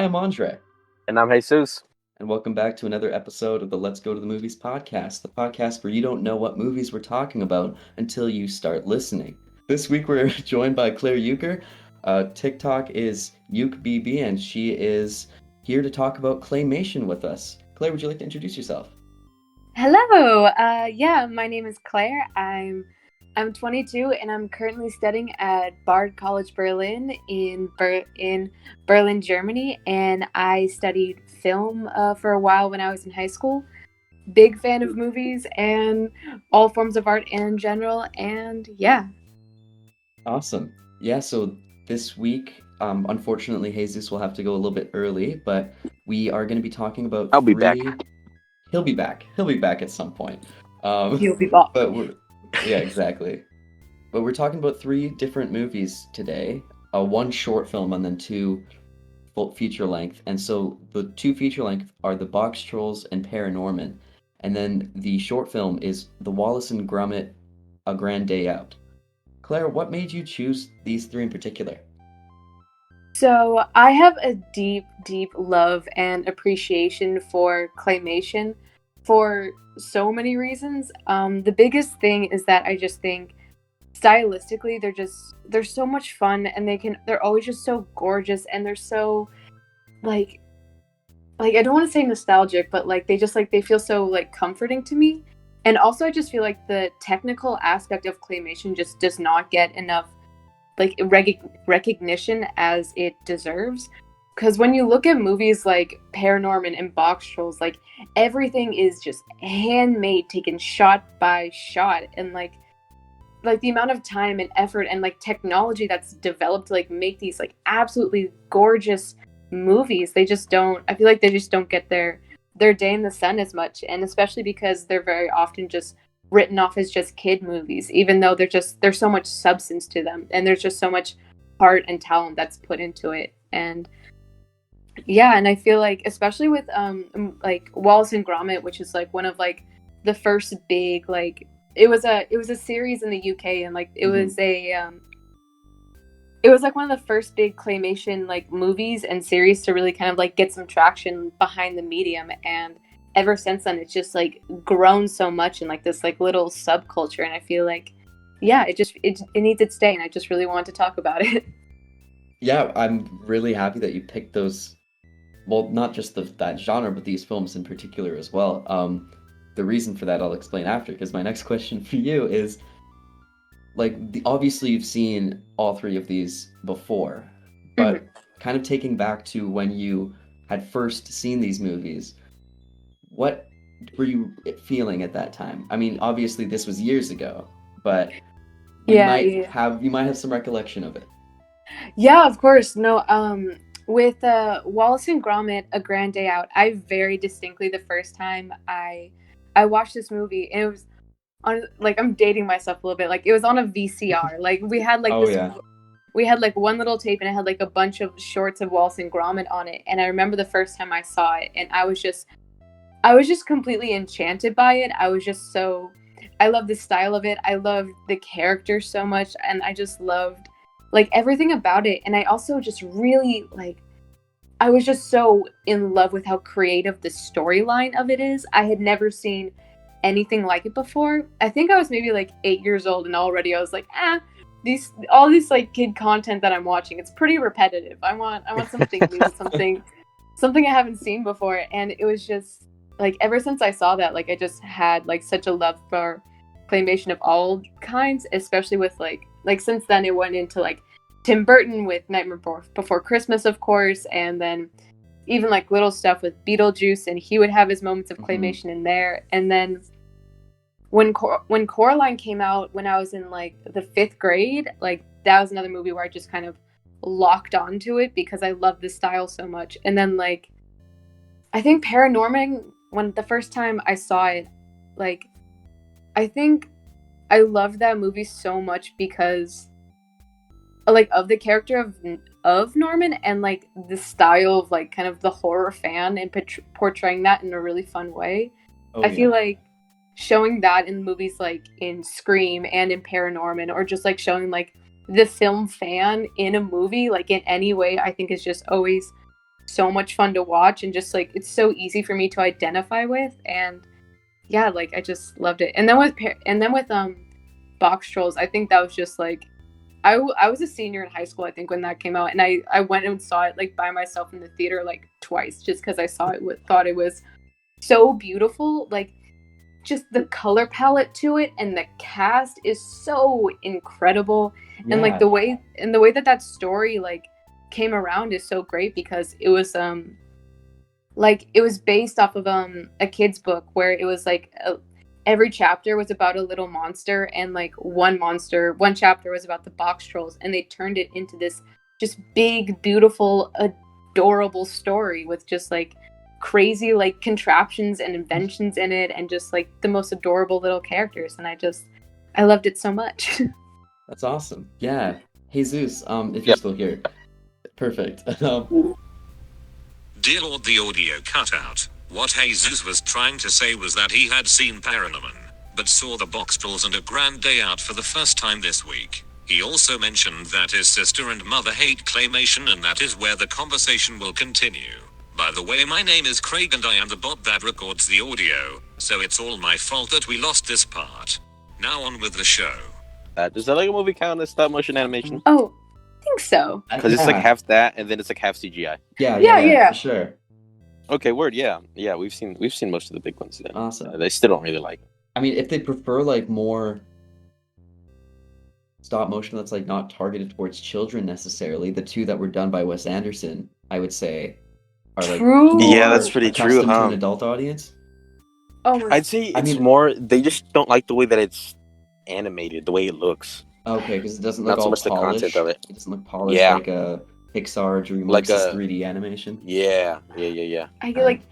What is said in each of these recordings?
I'm Andre, And I'm Jesus. and welcome back to another episode of the Let's Go to the Movies podcast, the podcast where you don't know what movies we're talking about until you start listening. This week we're joined by Claire Euchre. TikTok is UkeBB, and she is here to talk about Claymation with us. Claire, would you like to introduce yourself? Hello. Yeah, my name is Claire. I'm 22 and I'm currently studying at Bard College Berlin in Berlin, Germany. And I studied film for a while when I was in high school. Big fan of movies and all forms of art in general. And yeah. Awesome. Yeah, so this week, unfortunately, Jesus will have to go a little bit early, but we are going to be talking about I'll be back. He'll be back. He'll be back at some point. You'll be back. Yeah, exactly. But we're talking about three different movies today. One short film and then two full feature length. And so the two feature length are The Box Trolls and Paranorman. And then the short film is The Wallace and Gromit: A Grand Day Out. Claire, what made you choose these three in particular? So I have a deep, deep love and appreciation for claymation for so many reasons. The biggest thing is that I just think stylistically they're so much fun, and they're always just so gorgeous, and they're so like I don't want to say nostalgic, but they feel so like comforting to me. And also I just feel like the technical aspect of claymation just does not get enough like recognition as it deserves, because when you look at movies like Paranorman and Box Trolls, like everything is just handmade, taken shot by shot, and like the amount of time and effort and like technology that's developed to like make these like absolutely gorgeous movies, they just don't I feel like they just don't get their day in the sun as much, and especially because they're very often just written off as just kid movies, even though there's so much substance to them, and there's just so much heart and talent that's put into it. And yeah, and I feel like especially with like Wallace and Gromit, which is like one of like the first big like it was a series in the UK, and like it was like one of the first big claymation like movies and series to really kind of like get some traction behind the medium. And ever since then it's just like grown so much in like this like little subculture, and I feel like yeah, it needs its day, and I just really want to talk about it. Yeah, I'm really happy that you picked those. Well, not just that genre, but these films in particular as well. The reason for that I'll explain after, because my next question for you is like obviously you've seen all three of these before, but kind of taking back to when you had first seen these movies, what were you feeling at that time? I mean, obviously this was years ago, but you might have some recollection of it. Yeah, of course. No, with Wallace and Gromit: A Grand Day Out, I very distinctly the first time I watched this movie, and it was on like I'm dating myself a little bit. Like it was on a VCR. Like we had like Oh yeah. we had like one little tape, and it had like a bunch of shorts of Wallace and Gromit on it. And I remember the first time I saw it, and I was just completely enchanted by it. I loved the style of it. I loved the characters so much, and I just loved like everything about it. And I also just really like I was just so in love with how creative the storyline of it is. I had never seen anything like it before. I think I was maybe like 8 years old, and already I was like, all this like kid content that I'm watching, it's pretty repetitive. I want something new, something I haven't seen before. And it was just like ever since I saw that, like I just had like such a love for claymation of all kinds, especially with like since then it went into like Tim Burton with Nightmare Before Christmas, of course, and then even like little stuff with Beetlejuice, and he would have his moments of claymation in there. And then when Coraline came out when I was in like the 5th grade, like that was another movie where I just kind of locked onto it because I love the style so much. And then like I think Paranorman, when the first time I saw it, like I think I loved that movie so much because like of the character of Norman, and like the style of like kind of the horror fan, and portraying that in a really fun way. I feel like showing that in movies like in Scream and in Paranorman, or just like showing like the film fan in a movie like in any way, I think is just always so much fun to watch, and just like it's so easy for me to identify with, and yeah, like I just loved it. And then with Box Trolls, I think that was just like I was a senior in high school, I think, when that came out, and I went and saw it like by myself in the theater like twice, just because I saw it thought it was so beautiful, like just the color palette to it, and the cast is so incredible, and like Yeah. the way that story like came around is so great, because it was like it was based off of a kid's book where it was like every chapter was about a little monster, and like one chapter was about the Box Trolls, and they turned it into this just big, beautiful, adorable story with just like crazy like contraptions and inventions in it, and just like the most adorable little characters, and I loved it so much. That's awesome. Yeah. Jesus, if you're Yep. still here. Perfect. Dear Lord, the audio cut out. What Jesus was trying to say was that he had seen Paranorman, but saw the Box Trolls and A Grand Day Out for the first time this week. He also mentioned that his sister and mother hate Claymation, and that is where the conversation will continue. By the way, my name is Craig and I am the bot that records the audio, so it's all my fault that we lost this part. Now on with the show. Does the Lego Movie count as stop motion animation? Oh, I think so. Because it's like half that, and then it's like half CGI. Yeah. For sure. Okay, word. Yeah. We've seen most of the big ones. Then. Awesome. They still don't really like. I mean, if they prefer like more stop motion that's like not targeted towards children necessarily, the two that were done by Wes Anderson, I would say, are like True. Yeah, that's pretty true, accustomed to huh? an adult audience. Oh my I'd say it's more. They just don't like the way that it's animated, the way it looks. Okay, because it doesn't look Not so all much the polished. content of it. It doesn't look polished Yeah. like a Pixar DreamWorks Like a 3D animation. Yeah. I get like,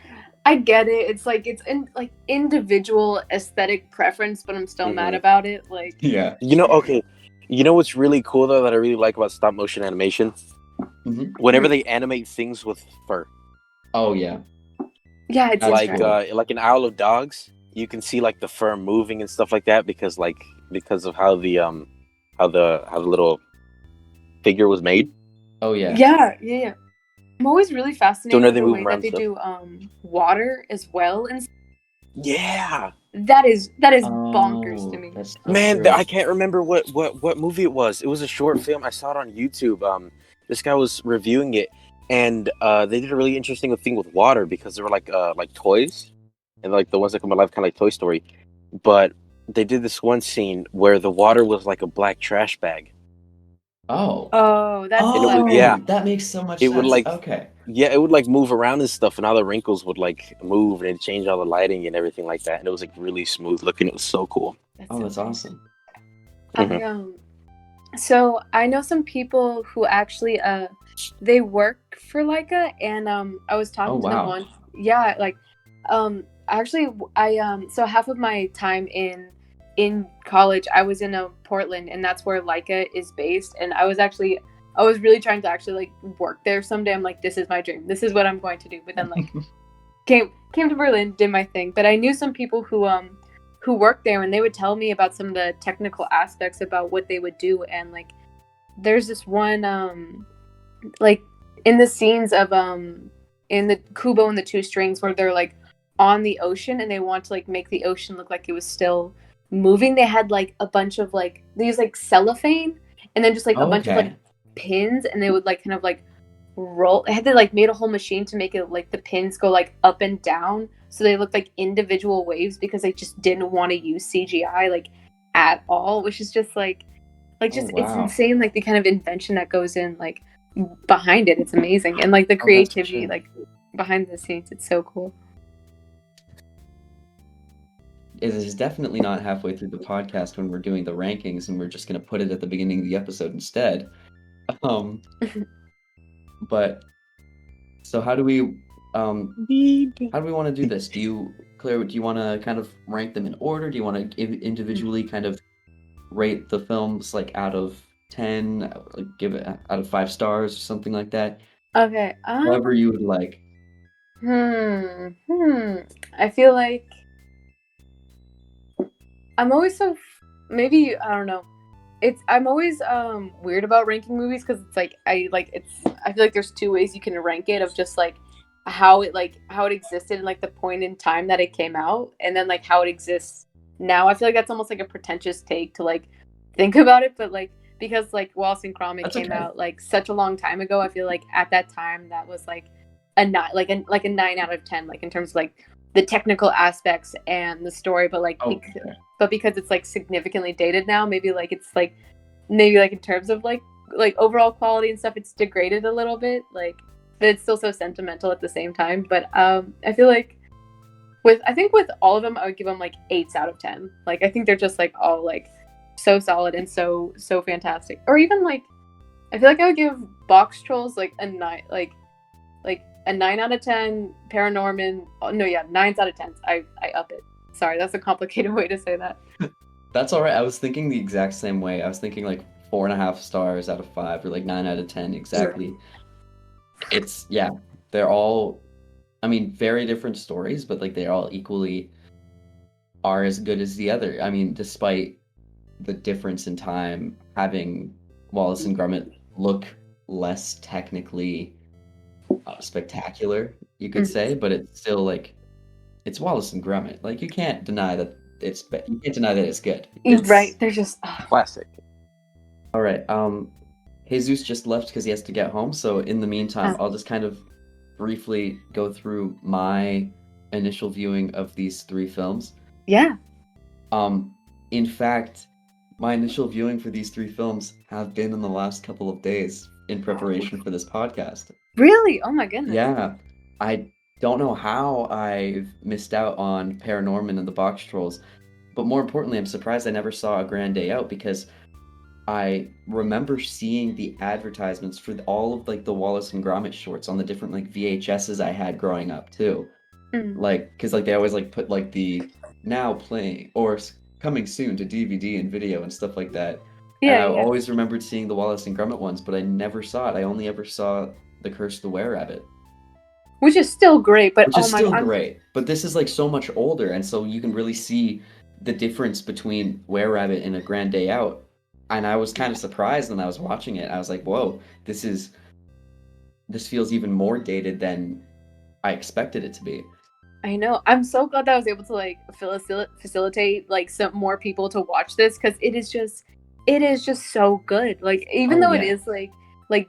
I get it. It's like it's in like individual aesthetic preference, but I'm still mad about it. Like, Yeah. Okay. You know what's really cool though that I really like about stop motion animation? Mhm. Whenever they animate things with fur, Oh yeah. yeah, it's That's like interesting. like in Isle of Dogs, you can see like the fur moving and stuff like that because of how the little figure was made. Oh yeah. Yeah. I'm always really fascinated Don't know with they the move way around that they stuff. do water as well, and Yeah, that is bonkers to me. That's so man, true. I can't remember what movie it was. It was a short film. I saw it on YouTube. This guy was reviewing it, and they did a really interesting thing with water because they were like toys, and like the ones that come alive, kind of like Toy Story. But they did this one scene where the water was like a black trash bag. Oh, that's And it would- clever. yeah. That makes so much It sense. would, like- Okay. Yeah, it would like move around and stuff, and all the wrinkles would like move, and it'd change all the lighting and everything like that. And it was like really smooth looking. It was so cool. Oh, that's awesome. So I know some people who actually they work for Leica, and I was talking to them wow. once. Yeah, like actually I so half of my time in college I was in Portland, and that's where Leica is based, and I was really trying to actually like work there someday. I'm like, this is my dream. This is what I'm going to do. But then like came to Berlin, did my thing. But I knew some people who worked there, and they would tell me about some of the technical aspects about what they would do. And like there's this one like in the scenes of in the Kubo and the Two Strings, where they're like on the ocean and they want to like make the ocean look like it was still moving. They had like a bunch of like these like cellophane, and then just like a bunch of like pins, and they would like kind of like roll. They had to like made a whole machine to make it like the pins go like up and down, so they looked like individual waves, because they just didn't want to use CGI like at all, which is just like just it's insane, like the kind of invention that goes in like behind it. It's amazing, and like the creativity like behind the scenes, it's so cool. It is definitely not halfway through the podcast when we're doing the rankings, and we're just going to put it at the beginning of the episode instead. But so how do we want to do this? Claire, do you want to kind of rank them in order? Do you want to individually kind of rate the films like out of 10, like give it out of 5 stars or something like that? Okay. However you would like. I feel like I'm always maybe, I don't know. I'm always weird about ranking movies because it's like I feel like there's two ways you can rank it of just like how it existed and like the point in time that it came out and then like how it exists now. I feel like that's almost like a pretentious take to like think about it, but like because like Wallace and Gromit That's came okay. out like such a long time ago, I feel like at that time that was like a not like a 9 out of 10 like in terms of like the technical aspects and the story, but like Oh, okay. but because it's like significantly dated now, maybe like it's like maybe like in terms of like overall quality and stuff, it's degraded a little bit. Like, but it's still so sentimental at the same time. But I feel like I think with all of them, I would give them like 8s out of 10. Like I think they're just like all like so solid and so fantastic. Or even like I feel like I would give Box Trolls like a 9, like a 9 out of 10. Paranorman, oh, no, yeah, 9s out of 10s. I up it. Sorry, that's a complicated way to say that. That's all right. I was thinking the exact same way. I was thinking like 4.5 stars out of 5 or like 9 out of 10 exactly. It's yeah, they're all, I mean, very different stories, but like they're all equally are as good as the other. I mean, despite the difference in time, having Wallace and Gromit look less technically spectacular, you could say, but it's still like it's Wallace and Gromit. Like you can't deny that you can't deny that it's good. It's Right. They're just Classic. all right. Jesus just left because he has to get home. So in the meantime, I'll just kind of briefly go through my initial viewing of these 3 films. yeah. In fact, my initial viewing for these 3 films have been in the last couple of days in preparation for this podcast. Really? Oh my goodness. Yeah, I don't know how I've missed out on Paranorman and the Box Trolls, but more importantly, I'm surprised I never saw A Grand Day Out because I remember seeing the advertisements for all of like the Wallace and Gromit shorts on the different like VHSs I had growing up too. Mm. Like, because like they always like put like the now playing or coming soon to DVD and video and stuff like that. And I Yeah. always remembered seeing the Wallace and Gromit ones, but I never saw it. I only ever saw The Curse of the Were-Rabbit, Which is still great, but which is oh my still god. great. But this is like so much older, and so you can really see the difference between Were-Rabbit and A Grand Day Out. And I was kind of surprised when I was watching it. I was like, "Whoa, this feels even more dated than I expected it to be." I know. I'm so glad that I was able to like facilitate like some more people to watch this because it is just so good. Like even though it is like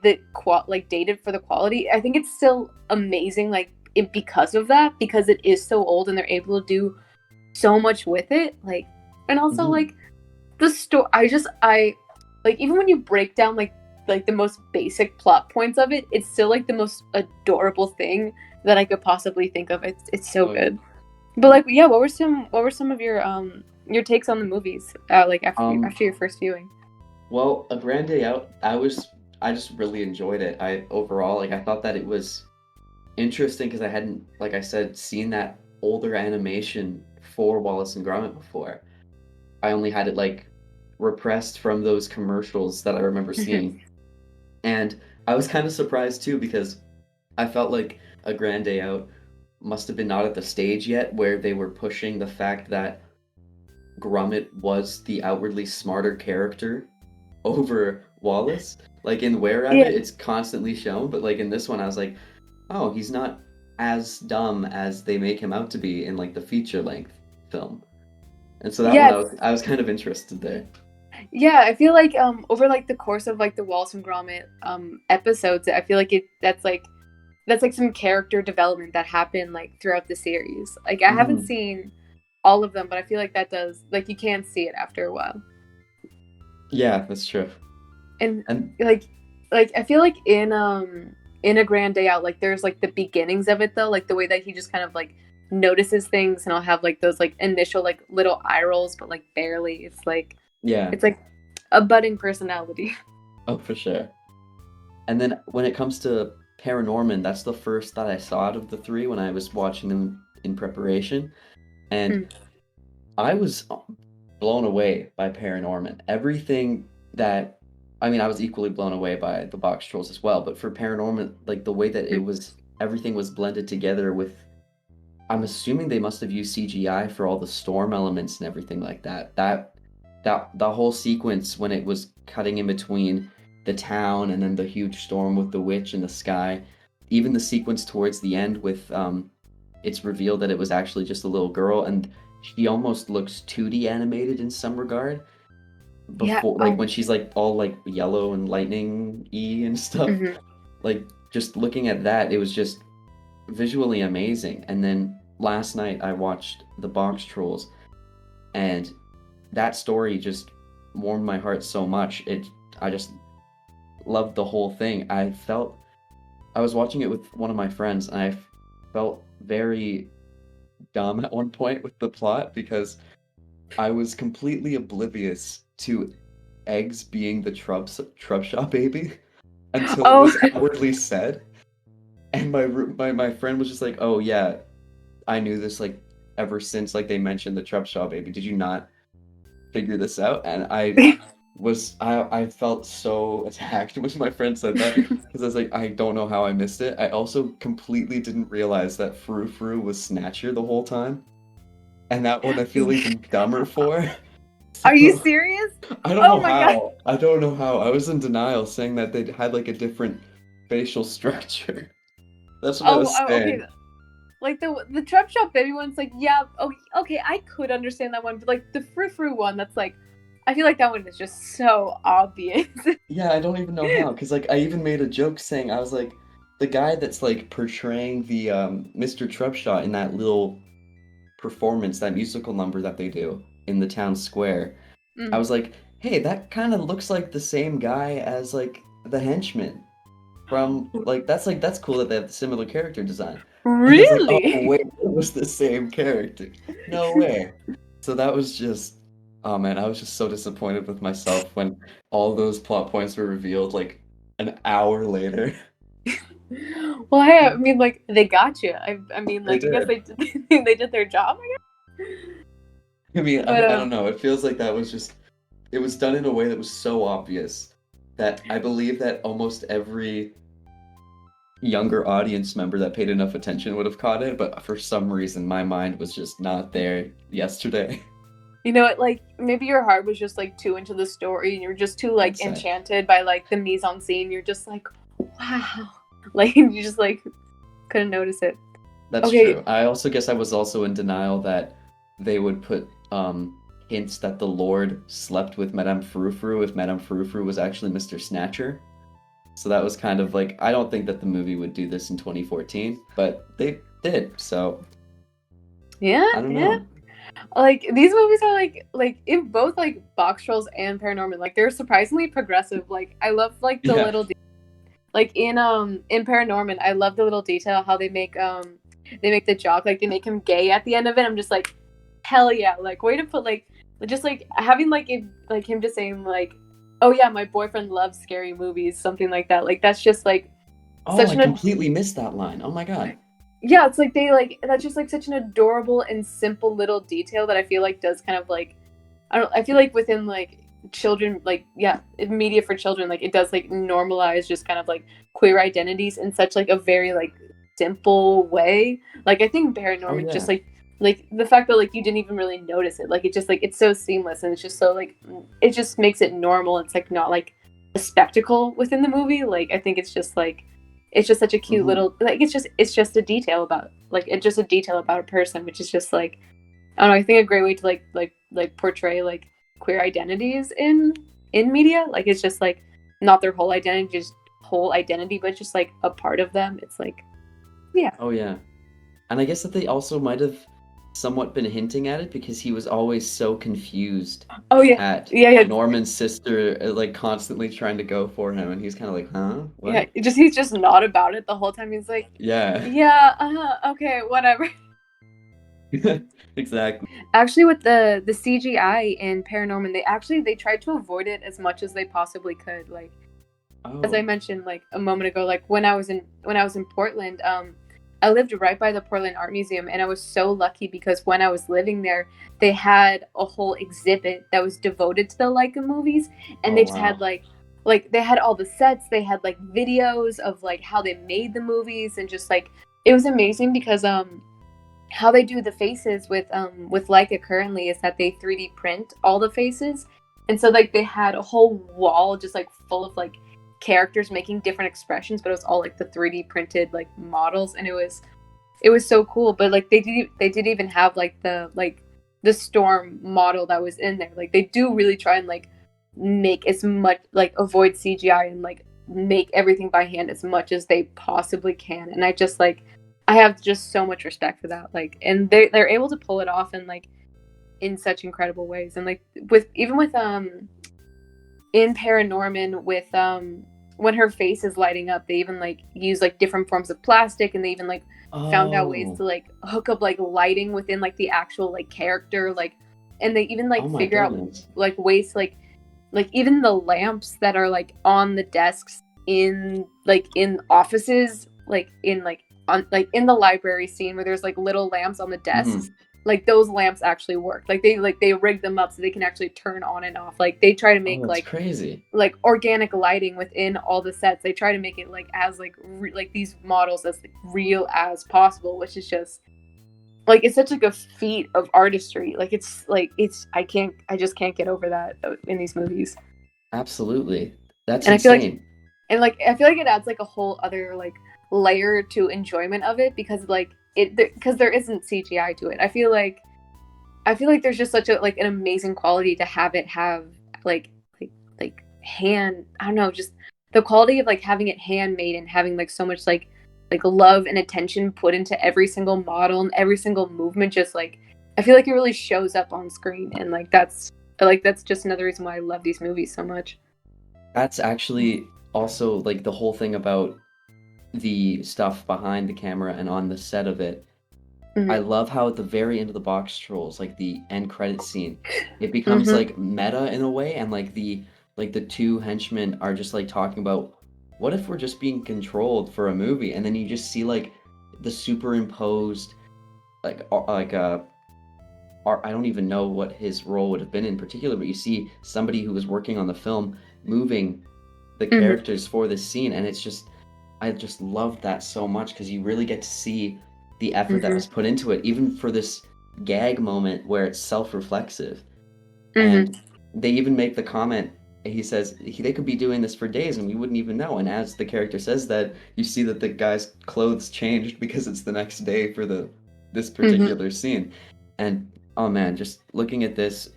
the like dated for the quality, I think it's still amazing like because of that, because it is so old and they're able to do so much with it. Like, and also like the story, I like even when you break down like the most basic plot points of it, it's still like the most adorable thing that I could possibly think of. It's so good. But like, yeah, what were some of your takes on the movies like after your first viewing? Well, A Grand Day Out, I just really enjoyed it. I overall like I thought that it was interesting because I hadn't, like I said, seen that older animation for Wallace and Gromit before. I only had it like repressed from those commercials that I remember seeing. And I was kind of surprised too because I felt like A Grand Day Out must have been not at the stage yet where they were pushing the fact that Gromit was the outwardly smarter character over Wallace. Like in Were-Rabbit, it's constantly shown, but like in this one, I was like, oh, he's not as dumb as they make him out to be in like the feature-length film. And so that one, I was kind of interested there. Yeah, I feel like over like the course of like the Wallace and Gromit episodes, I feel like that's like some character development that happened like throughout the series. Like I haven't seen all of them, but I feel like that does like you can see it after a while. Yeah, that's true. And like I feel like in A Grand Day Out, like there's like the beginnings of it though, like the way that he just kind of like notices things and I'll have like those like initial like little eye rolls, but like barely. It's like it's like a budding personality. Oh, for sure. And then when it comes to Paranorman, that's the first that I saw out of the 3 when I was watching them in preparation. And I was blown away by Paranorman. Everything that, I mean, I was equally blown away by the Box Trolls as well, but for Paranorman, like the way that everything was blended together with, I'm assuming they must have used CGI for all the storm elements and everything like that. That that the whole sequence when it was cutting in between the town and then the huge storm with the witch in the sky, even the sequence towards the end with it's revealed that it was actually just a little girl, and she almost looks 2D animated in some regard. Yeah. Before, like when she's like all like yellow and lightning-y and stuff, Mhm. like just looking at that, it was just visually amazing. And then last night I watched The Box Trolls, and that story just warmed my heart so much. I just loved the whole thing. I was watching it with one of my friends, and I felt very dumb at one point with the plot because I was completely oblivious to eggs being the Trubshaw baby until it Oh. was outwardly said. And my friend was just like, "Oh yeah, I knew this like ever since like they mentioned the Trubshaw baby. Did you not figure this out?" And I felt so attacked when my friend said that because I was like, I don't know how I missed it. I also completely didn't realize that Frou Frou was Snatcher the whole time, and that one I feel even dumber for. Are you So, serious? I don't Oh know my God. how. I don't know how. I was in denial, saying that they had like a different facial structure. That's what I was Okay. saying. Like the Trap Shop Baby one's like, yeah, oh, okay, I could understand that one, but like the Frou Frou one, that's like, I feel like that one is just so obvious. Yeah, I don't even know how, because like I even made a joke saying I was like the guy that's like portraying the Mr. Trubshaw in that little performance, that musical number that they do in the town square. I was like, hey, that kind of looks like the same guy as like the henchman from that's cool that they have similar character design. And he's like, oh Really? wait, it was the same character. No way. So that was just, oh man, I was just so disappointed with myself when all those plot points were revealed like an hour later. Well, hey, I mean, like they got you. I mean, They like I guess did. they did their job. I guess. I mean, But I don't know. It feels like that was just, it was done in a way that was so obvious that I believe that almost every younger audience member that paid enough attention would have caught it, but for some reason my mind was just not there yesterday. you know what? Like maybe your heart was just like too into the story, and you're just too like I'd say. enchanted by like the mise en scene. You're just like, wow, like you just like couldn't notice it. That's Okay. true. I also guess I was also in denial that they would put hints that the Lord slept with Madame Frou Frou if Madame Frou Frou was actually Mr. Snatcher. So that was kind of like, I don't think that the movie would do this in 2014, but they did. So Yeah, I don't yeah. know. Like these movies are like in both like Box Trolls and Paranorman, like they're surprisingly progressive. Like I love like the Yeah. little like in Paranorman, I love the little detail how they make the jock, like they make him gay at the end of it. I'm just like, hell yeah, like way to put like just like having like like him just saying like, oh yeah, my boyfriend loves scary movies, something like that. Like that's just like Oh, such I an completely missed that line. Oh my god. yeah, it's like they like that's just like such an adorable and simple little detail that I feel like does kind of like I feel like within like children, like yeah, media for children, like it does like normalize just kind of like queer identities in such like a very like simple way. Like I think Paranorman just yeah. like the fact that like you didn't even really notice it, like it just like it's so seamless and it's just so like it just makes it normal. It's like not like a spectacle within the movie. Like I think it's just like it's just such a cute little like it's just a detail about like it's just a detail about a person, which is just like I don't know, I think a great way to like portray like queer identities in media. Like it's just like not their whole identity, but just like a part of them. It's like yeah. Oh yeah. And I guess that they also might have somewhat been hinting at it because he was always so confused Oh yeah. at Yeah. Norman's sister like constantly trying to go for him, and he's kind of like, huh? What? Yeah. He's just not about it the whole time. He's like, Yeah. yeah, okay, whatever. Exactly. Actually, with the CGI in Paranorman, they tried to avoid it as much as they possibly could. Like as I Oh. mentioned like a moment ago, like when I was in Portland, I lived right by the Portland Art Museum, and I was so lucky because when I was living there, they had a whole exhibit that was devoted to the Leica movies, and Oh, they just wow. had like they had all the sets, they had like videos of like how they made the movies, and just like it was amazing because how they do the faces with Leica currently is that they 3D print all the faces, and so like they had a whole wall just like full of like characters making different expressions, but it was all like the 3D printed like models, and it was so cool. But like they did even have like the storm model that was in there. Like they do really try and like make as much like avoid CGI and like make everything by hand as much as they possibly can. And I just like I have just so much respect for that. Like and they're able to pull it off in such incredible ways. And like with even with in Paranorman with when her face is lighting up, they even like use like different forms of plastic, and they even like found out ways Oh, to like hook up like lighting within like the actual like character, like, and they even oh like my figure out goodness. like ways to, like even the lamps that are like on the desks in offices, like in like on like in the library scene where there's like little lamps on the desks, Mhm. like those lamps actually work. Like they rig them up so they can actually turn on and off. Like they try to Oh, make that's crazy. like organic lighting within all the sets. They try to make it like as like like these models as like, real as possible, which is just like it's such like a feat of artistry. Like it's I just can't get over that in these movies. Absolutely. That's And I feel like insane. and like I feel like it adds like a whole other like layer to enjoyment of it because like it because there isn't CGI to it. I feel like there's just such a like an amazing quality to have it have like like hand, I don't know, just the quality of like having it handmade and having like so much like love and attention put into every single model and every single movement. Just like I feel like it really shows up on screen, and that's just another reason why I love these movies so much. That's actually also like the whole thing about the stuff behind the camera and on the set of it. I Hmm. love how at the very end of the box trolls, like the end credit scene, it becomes Hmm. like meta in a way, and like the two henchmen are just like talking about what if we're just being controlled for a movie, and then you just see like the superimposed like I don't even know what his role would have been in particular, but you see somebody who was working on the film moving the Hmm. characters for this scene, and I just loved that so much because you really get to see the effort that Hmm. was put into it, even for this gag moment where it's self-reflexive. Hmm. And they even make the comment, he says they could be doing this for days and we wouldn't even know. And as the character says that, you see that the guy's clothes changed because it's the next day for this Hmm. particular scene. And oh man, just looking at this,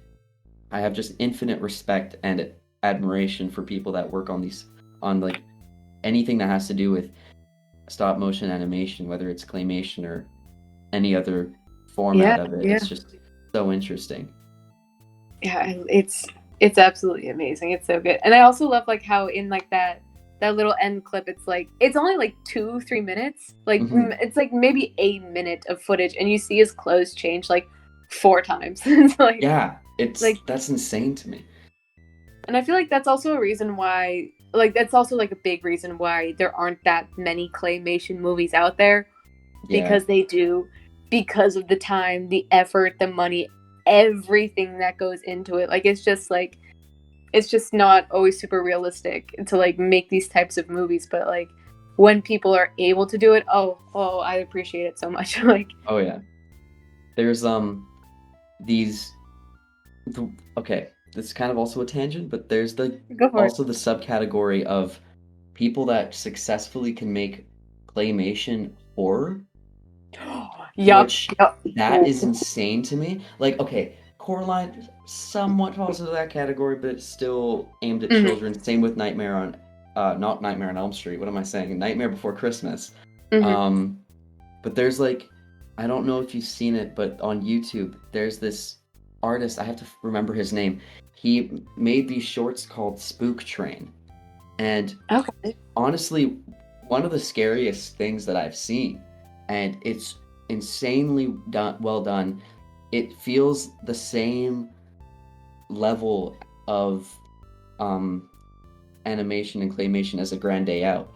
I have just infinite respect and admiration for people that work on these on like anything that has to do with stop motion animation, whether it's claymation or any other Yeah, format of it. yeah, It's just so interesting. yeah. It's absolutely amazing. It's so good, and I also love like how in like that little end clip, it's like it's only like 2-3 minutes. Like Hmm. it's like maybe a minute of footage, and you see his clothes change like 4 times. It's Yeah, like, that's insane to me. and I feel like that's also a reason why. Like that's also like a big reason why there aren't that many claymation movies out there, Yeah, because because of the time, the effort, the money, everything that goes into it. Like it's just not always super realistic to like make these types of movies, but like when people are able to do it, oh, I appreciate it so much. Like oh yeah. There's these okay, this is kind of also a tangent, but there's the go for it. also the subcategory of people that successfully can make claymation horror, Yup, which yup. that is insane to me. Like, okay, Coraline somewhat falls into that category, but it's still aimed at Hmm. children. Same with Nightmare on, not Nightmare on Elm Street. What am I saying? Nightmare Before Christmas. Hmm. Um, but there's like, I don't know if you've seen it, but on YouTube, there's this artist. I have to remember his name. He made these shorts called Spook Train, and Okay. honestly, one of the scariest things that I've seen, and it's insanely well done. It feels the same level of um, animation and claymation as a Grand Day Out,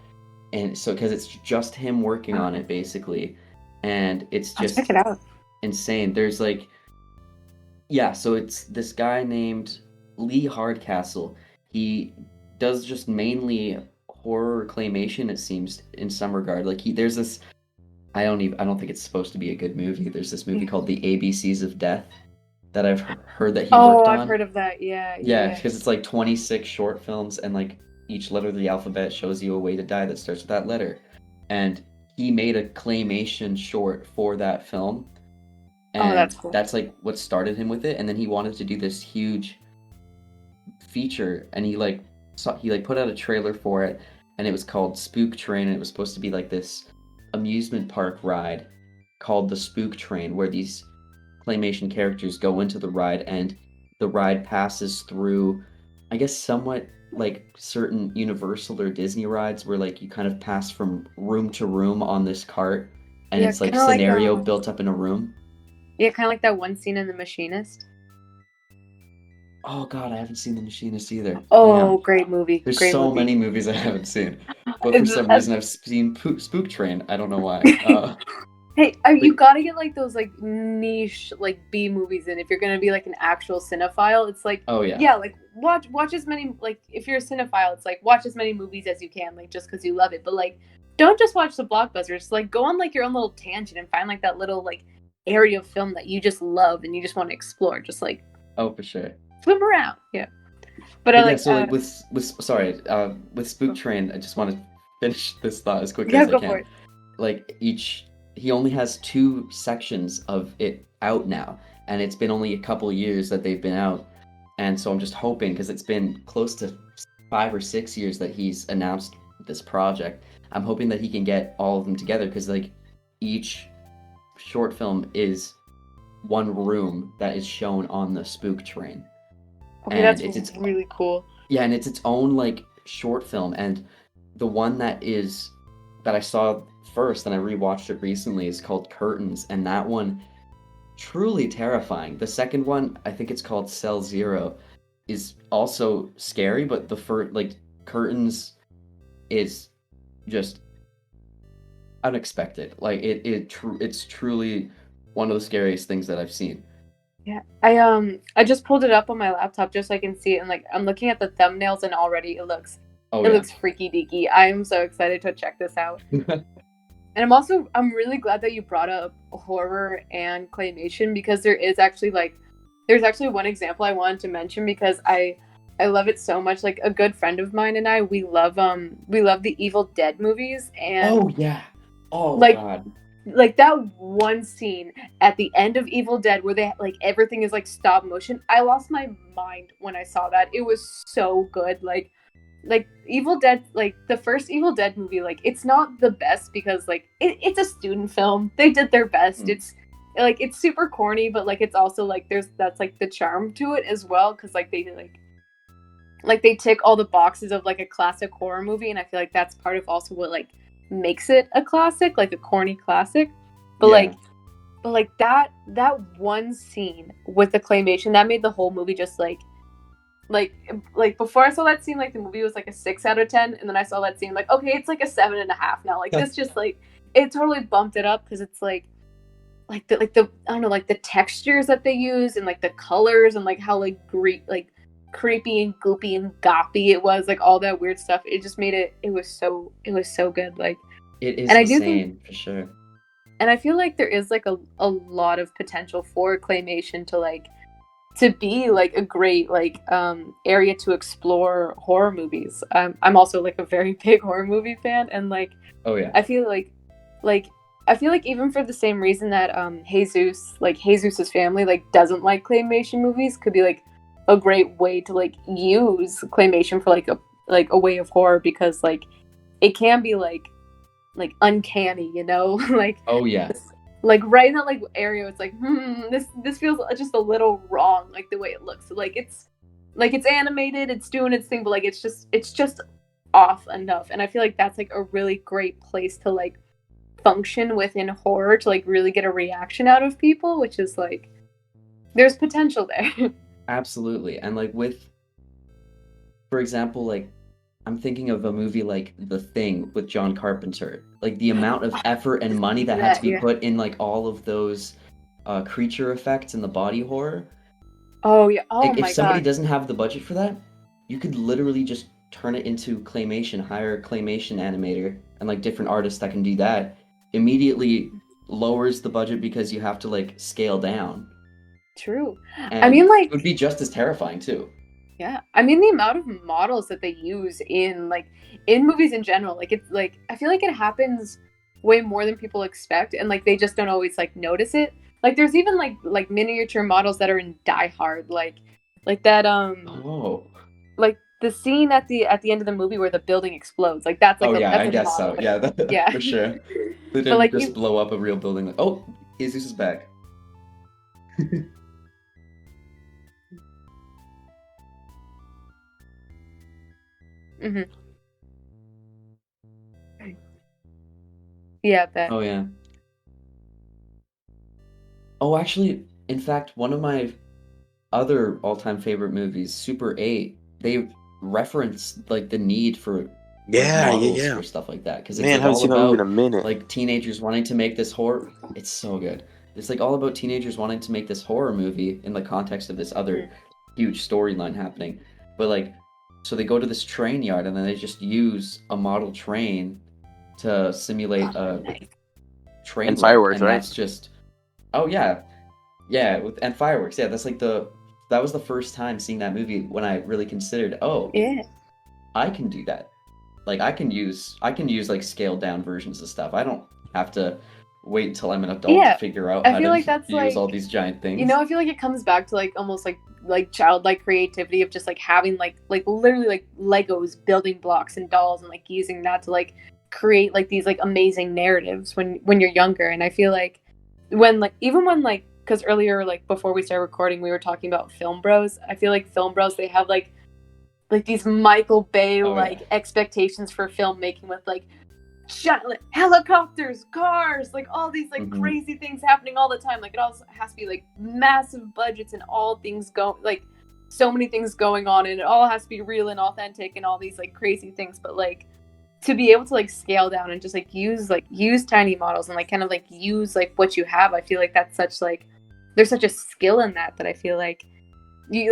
and so because it's just him working on it basically, and it's I'll check just it out. insane. There's like yeah, so it's this guy named Lee Hardcastle. He does just mainly horror claymation, it seems, in some regard. Like there's this I don't think it's supposed to be a good movie. There's this movie called The ABCs of Death that I've heard that he Oh, worked I've on. heard of that. Yeah, yeah, Yeah, yeah. because it's like 26 short films, and like each letter of the alphabet shows you a way to die that starts with that letter. And he made a claymation short for that film, Oh, that's and cool. that's like what started him with it. And then he wanted to do this huge feature, and he like put out a trailer for it, and it was called Spook Train, and it was supposed to be like this amusement park ride called the Spook Train, where these claymation characters go into the ride, and the ride passes through, I guess, somewhat like certain Universal or Disney rides, where like you kind of pass from room to room on this cart, and Yeah, it's like kind of like scenario built up in a room. yeah, kind of like that one scene in The Machinist. Oh God, I haven't seen The Machinist either. Oh, Damn. great movie. There's Great so movie. many movies I haven't seen, but for some It's- reason I've seen Spook Train. I don't know why. Hey, but you gotta get like those like niche like B movies in if you're gonna be like an actual cinephile. It's like oh yeah, yeah, like watch as many like if you're a cinephile, it's like watch as many movies as you can, like just because you love it. But like don't just watch the blockbusters. Like go on like your own little tangent and find like that little like area of film that you just love and you just want to explore. Just like oh for sure. swim around. Yeah. But I But yeah, like so like with Spook Train, I just want to finish this thought as quickly yeah, as I go for can. it. Like he only has 2 sections of it out now, and it's been only a couple years that they've been out, and so I'm just hoping, because it's been close to 5 or 6 years that he's announced this project. I'm hoping that he can get all of them together, because like each short film is one room that is shown on the Spook Train. Okay, And that's it's really cool. yeah, and it's its own like short film. And the one that I saw first and I rewatched it recently is called Curtains, and that one truly terrifying. The second one, I think it's called Cell Zero, is also scary, but the first like Curtains is just unexpected. Like it's truly one of the scariest things that I've seen. Yeah, I just pulled it up on my laptop just so I can see it, and like I'm looking at the thumbnails, and already Oh it yeah. looks freaky deaky. I'm so excited to check this out, and I'm really glad that you brought up horror and claymation because there's actually one example I wanted to mention because I love it so much. Like a good friend of mine and I, we love the Evil Dead movies, and Oh yeah. Oh like God. like that one scene at the end of Evil Dead where they like everything is like stop motion. I lost my mind when I saw that. It was so good. Like Evil Dead, like the first Evil Dead movie, like it's not the best because like it's a student film. They did their best. Mm. It's super corny, but like it's also like that's like the charm to it as well because like they tick all the boxes of like a classic horror movie, and I feel like that's part of also what like makes it a classic, like a corny classic. But Yeah. like that one scene with the claymation that made the whole movie just like before I saw that scene, like the movie was like a 6 out of 10, and then I saw that scene like okay, it's like a 7.5 now. Like this just like it totally bumped it up because it's like the I don't know, like the textures that they use and like the colors and like how like creepy and goopy and goppy it was, like all that weird stuff. It just made it was so good. Like It is and I do insane think for sure. and I feel like there is like a lot of potential for claymation to be like a great like area to explore horror movies. I'm also like a very big horror movie fan, and like Oh yeah. I feel like I feel like even for the same reason that Jesus's family like doesn't like claymation movies could be like a great way to like use claymation for like a way of horror because like it can be like uncanny, you know? like Oh yeah. like right in that like area it's like this feels just a little wrong, like the way it looks. So, like it's animated, it's doing its thing, but like it's just off enough, and I feel like that's like a really great place to like function within horror to like really get a reaction out of people, which is like there's potential there. Absolutely. And like for example, like I'm thinking of a movie like The Thing with John Carpenter. Like the amount of effort and money that had to be Yeah. put in like all of those creature effects and the body horror. Oh yeah. Oh Like if my somebody god. doesn't have the budget for that, you could literally just turn it into claymation, hire a claymation animator and like different artists that can do that, immediately lowers the budget because you have to like scale down. True. And I mean, like, it would be just as terrifying too. yeah. I mean, the amount of models that they use in movies in general, like it's like I feel like it happens way more than people expect, and like they just don't always like notice it. Like there's even like miniature models that are in Die Hard, like that Oh. like the scene at the end of the movie where the building explodes. Like that's like Oh yeah, that's I a guess model. so. Yeah, Yeah. for sure. They But didn't like just blow up a real building. Like, oh, Jesus is back. hmm Yeah, that. Oh yeah. Oh, actually, in fact, one of my other all-time favorite movies, Super 8, they reference like the need for like Yeah, yeah, models yeah. for stuff like that because it's Man, like haven't all seen that movie in a about minute. like teenagers wanting to make this horror. It's so good. It's like all about teenagers wanting to make this horror movie in the context of this other huge storyline happening. But like, so they go to this train yard and then they just use a model train to simulate a Nice. train And wreck, fireworks, and right? that's just, oh yeah, yeah, and fireworks. Yeah, that's like that was the first time seeing that movie when I really considered, oh, Yeah. I can do that. Like I can use like scaled down versions of stuff. I don't have to wait until I'm an adult Yeah. to figure out I how feel to like that's use all like, these giant things. you know, I feel like it comes back to like almost like childlike creativity of just like having like literally like Legos, building blocks and dolls, and like using that to like create like these like amazing narratives when you're younger. And I feel like when like because earlier like before we started recording we were talking about film bros. I feel like film bros, they have like these Michael Bay Oh, like yeah. expectations for filmmaking with like like, helicopters, cars, like all these like Mhm. crazy things happening all the time. Like it also has to be like massive budgets and all things go like so many things going on, and it all has to be real and authentic and all these like crazy things. But like to be able to like scale down and just like use tiny models and like kind of like use like what you have, I feel like that's such like there's such a skill in that I feel like you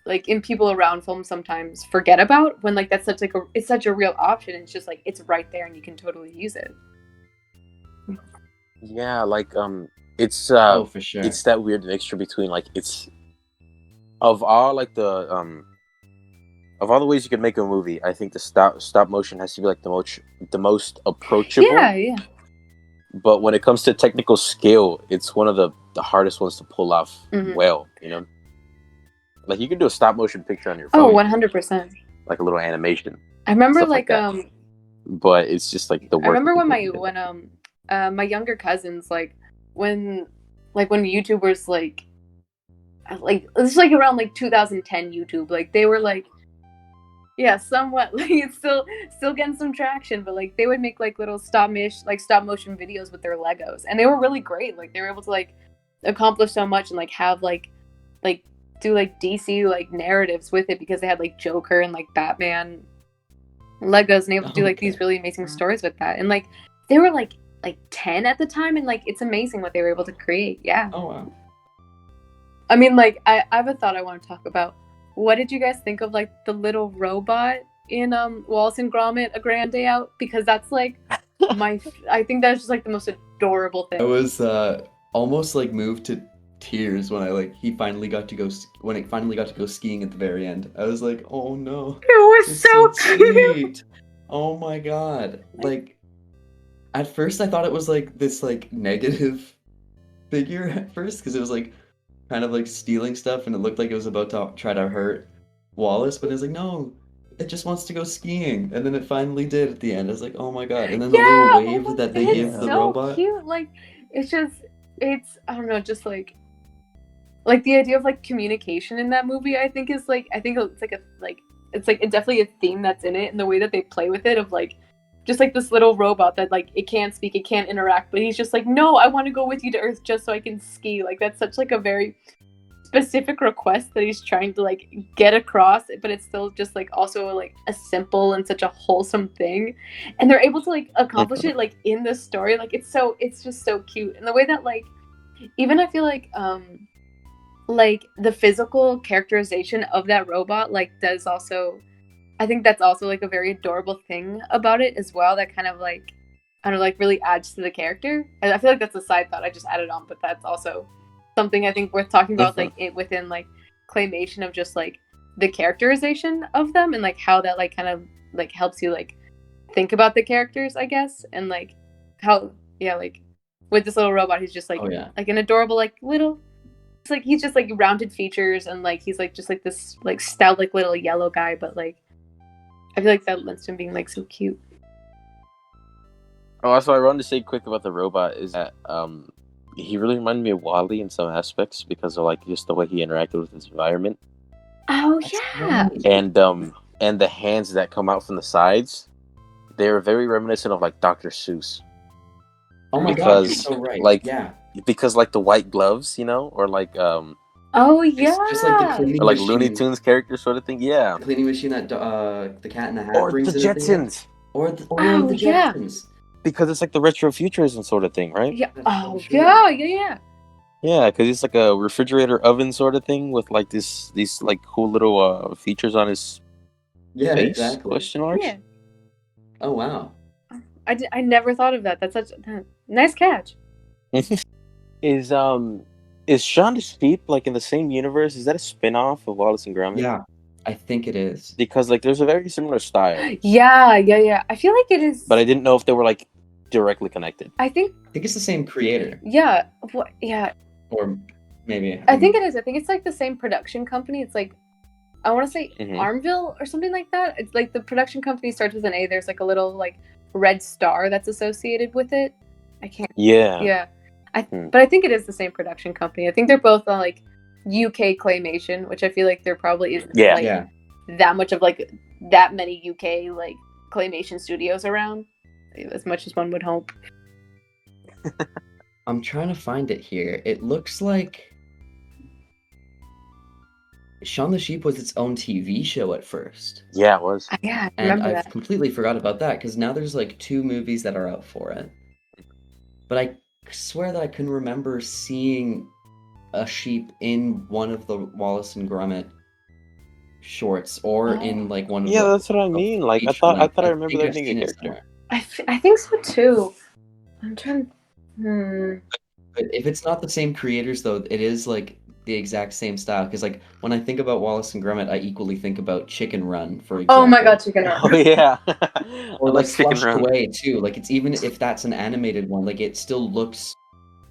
like in people around film sometimes forget about when like that's such like it's such a real option. It's just like it's right there and you can totally use it. Yeah, like it's Oh, for sure. it's that weird mixture between like it's of all like the of all the ways you can make a movie, I think the stop motion has to be like the most approachable. Yeah. But when it comes to technical skill, it's one of the hardest ones to pull off Mhm. well, you know? Like you can do a stop motion picture on your Oh, phone, 100%. like a little animation. I remember Stuff like that. But it's just like the work. I remember when people do. my younger cousins when YouTubers like this is like around like 2010 YouTube, like they were like yeah, somewhat like it's still getting some traction, but like they would make like little stop motion videos with their Legos, and they were really great. Like they were able to like accomplish so much and like have like do like DC like narratives with it because they had like Joker and like Batman Legos and able to do like these really amazing stories with that. And like they were like 10 at the time, and like it's amazing what they were able to create. Yeah. Oh wow. I mean, like I have a thought I want to talk about. What did you guys think of like the little robot in Wallace and Gromit: A Grand Day Out? Because that's like I think that's just like the most adorable thing. I was almost like moved to tears when when it finally got to go skiing at the very end. I was like, oh no, It was it's so cute. sweet. Oh my god. Like at first I thought it was like this like negative figure at first because it was like kind of like stealing stuff and it looked like it was about to try to hurt Wallace, but it was like no, it just wants to go skiing, and then it finally did at the end. I was like, oh my god. And then the little Yeah, wave that they it's give the so robot. cute. Like it's I don't know, just like the idea of like communication in that movie. I think it's like it's like definitely a theme that's in it, and the way that they play with it of like just like this little robot that like it can't speak, it can't interact, but he's just like, no, I want to go with you to Earth just so I can ski. Like that's such like a very specific request that he's trying to like get across, but it's still just like also like a simple and such a wholesome thing, and they're able to like accomplish it like in the story. Like it's just so cute, and the way that like even I feel like the physical characterization of that robot like does also I think that's also like a very adorable thing about it as well, that kind of like I don't know, like really adds to the character. I feel like that's a side thought I just added on, but that's also something I think worth talking about, like it within like claymation of just like the characterization of them and like how that like kind of like helps you like think about the characters, I guess, and like how like with this little robot, he's just like like an adorable like little. It's like he's just like rounded features and like he's like just like this like stout like little yellow guy, but like I feel like that lends to him being like so cute. Oh, also, I wanted to say quick about the robot is that he really reminded me of Wall-E in some aspects because of like just the way he interacted with his environment. Oh yeah, and the hands that come out from the sides, they were very reminiscent of like Dr. Seuss. Oh my god, you're so right. Like because like the white gloves, you know, or like oh yeah, just like the cleaning or like machine. Looney Tunes character sort of thing. Yeah, the cleaning machine that the Cat in the Hat or brings the in Jetsons, or the Jetsons. Because it's like the retrofuturism sort of thing, right? Yeah. Oh yeah. Yeah, because it's like a refrigerator oven sort of thing with like these like cool little features on his face? Exactly. Question marks? Yeah. Oh wow. I never thought of that. That's such a nice catch. Is Shaun the Sheep like in the same universe? Is that a spin-off of Wallace and Gromit? Yeah, I think it is. Because like there's a very similar style. Yeah. I feel like it is. But I didn't know if they were like directly connected. I think it's the same creator. Yeah. What? Yeah. Or maybe. I think it is. I think it's like the same production company. It's like I want to say Armville or something like that. It's like the production company starts with an A. There's like a little like red star that's associated with it. I can't. Yeah. But I think it is the same production company. I think they're both on like UK Claymation, which I feel like there probably isn't that much of like that many UK like Claymation studios around, as much as one would hope. I'm trying to find it here. It looks like Shaun the Sheep was its own TV show at first. Yeah, it was. Yeah, I and remember I've completely forgot about that because now there's like 2 movies that are out for it. But I swear that I can remember seeing a sheep in one of the Wallace and Gromit shorts or in like one of the... Yeah, that's what I mean. Like I thought I remember there being a character. I think so too. I'm trying. But if it's not the same creators though, it is like the exact same style. Because like when I think about Wallace and Gromit, I equally think about Chicken Run, for example. Oh my god, Chicken Run! Oh yeah. Or like Flushed Away too. Like it's even if that's an animated one, like it still looks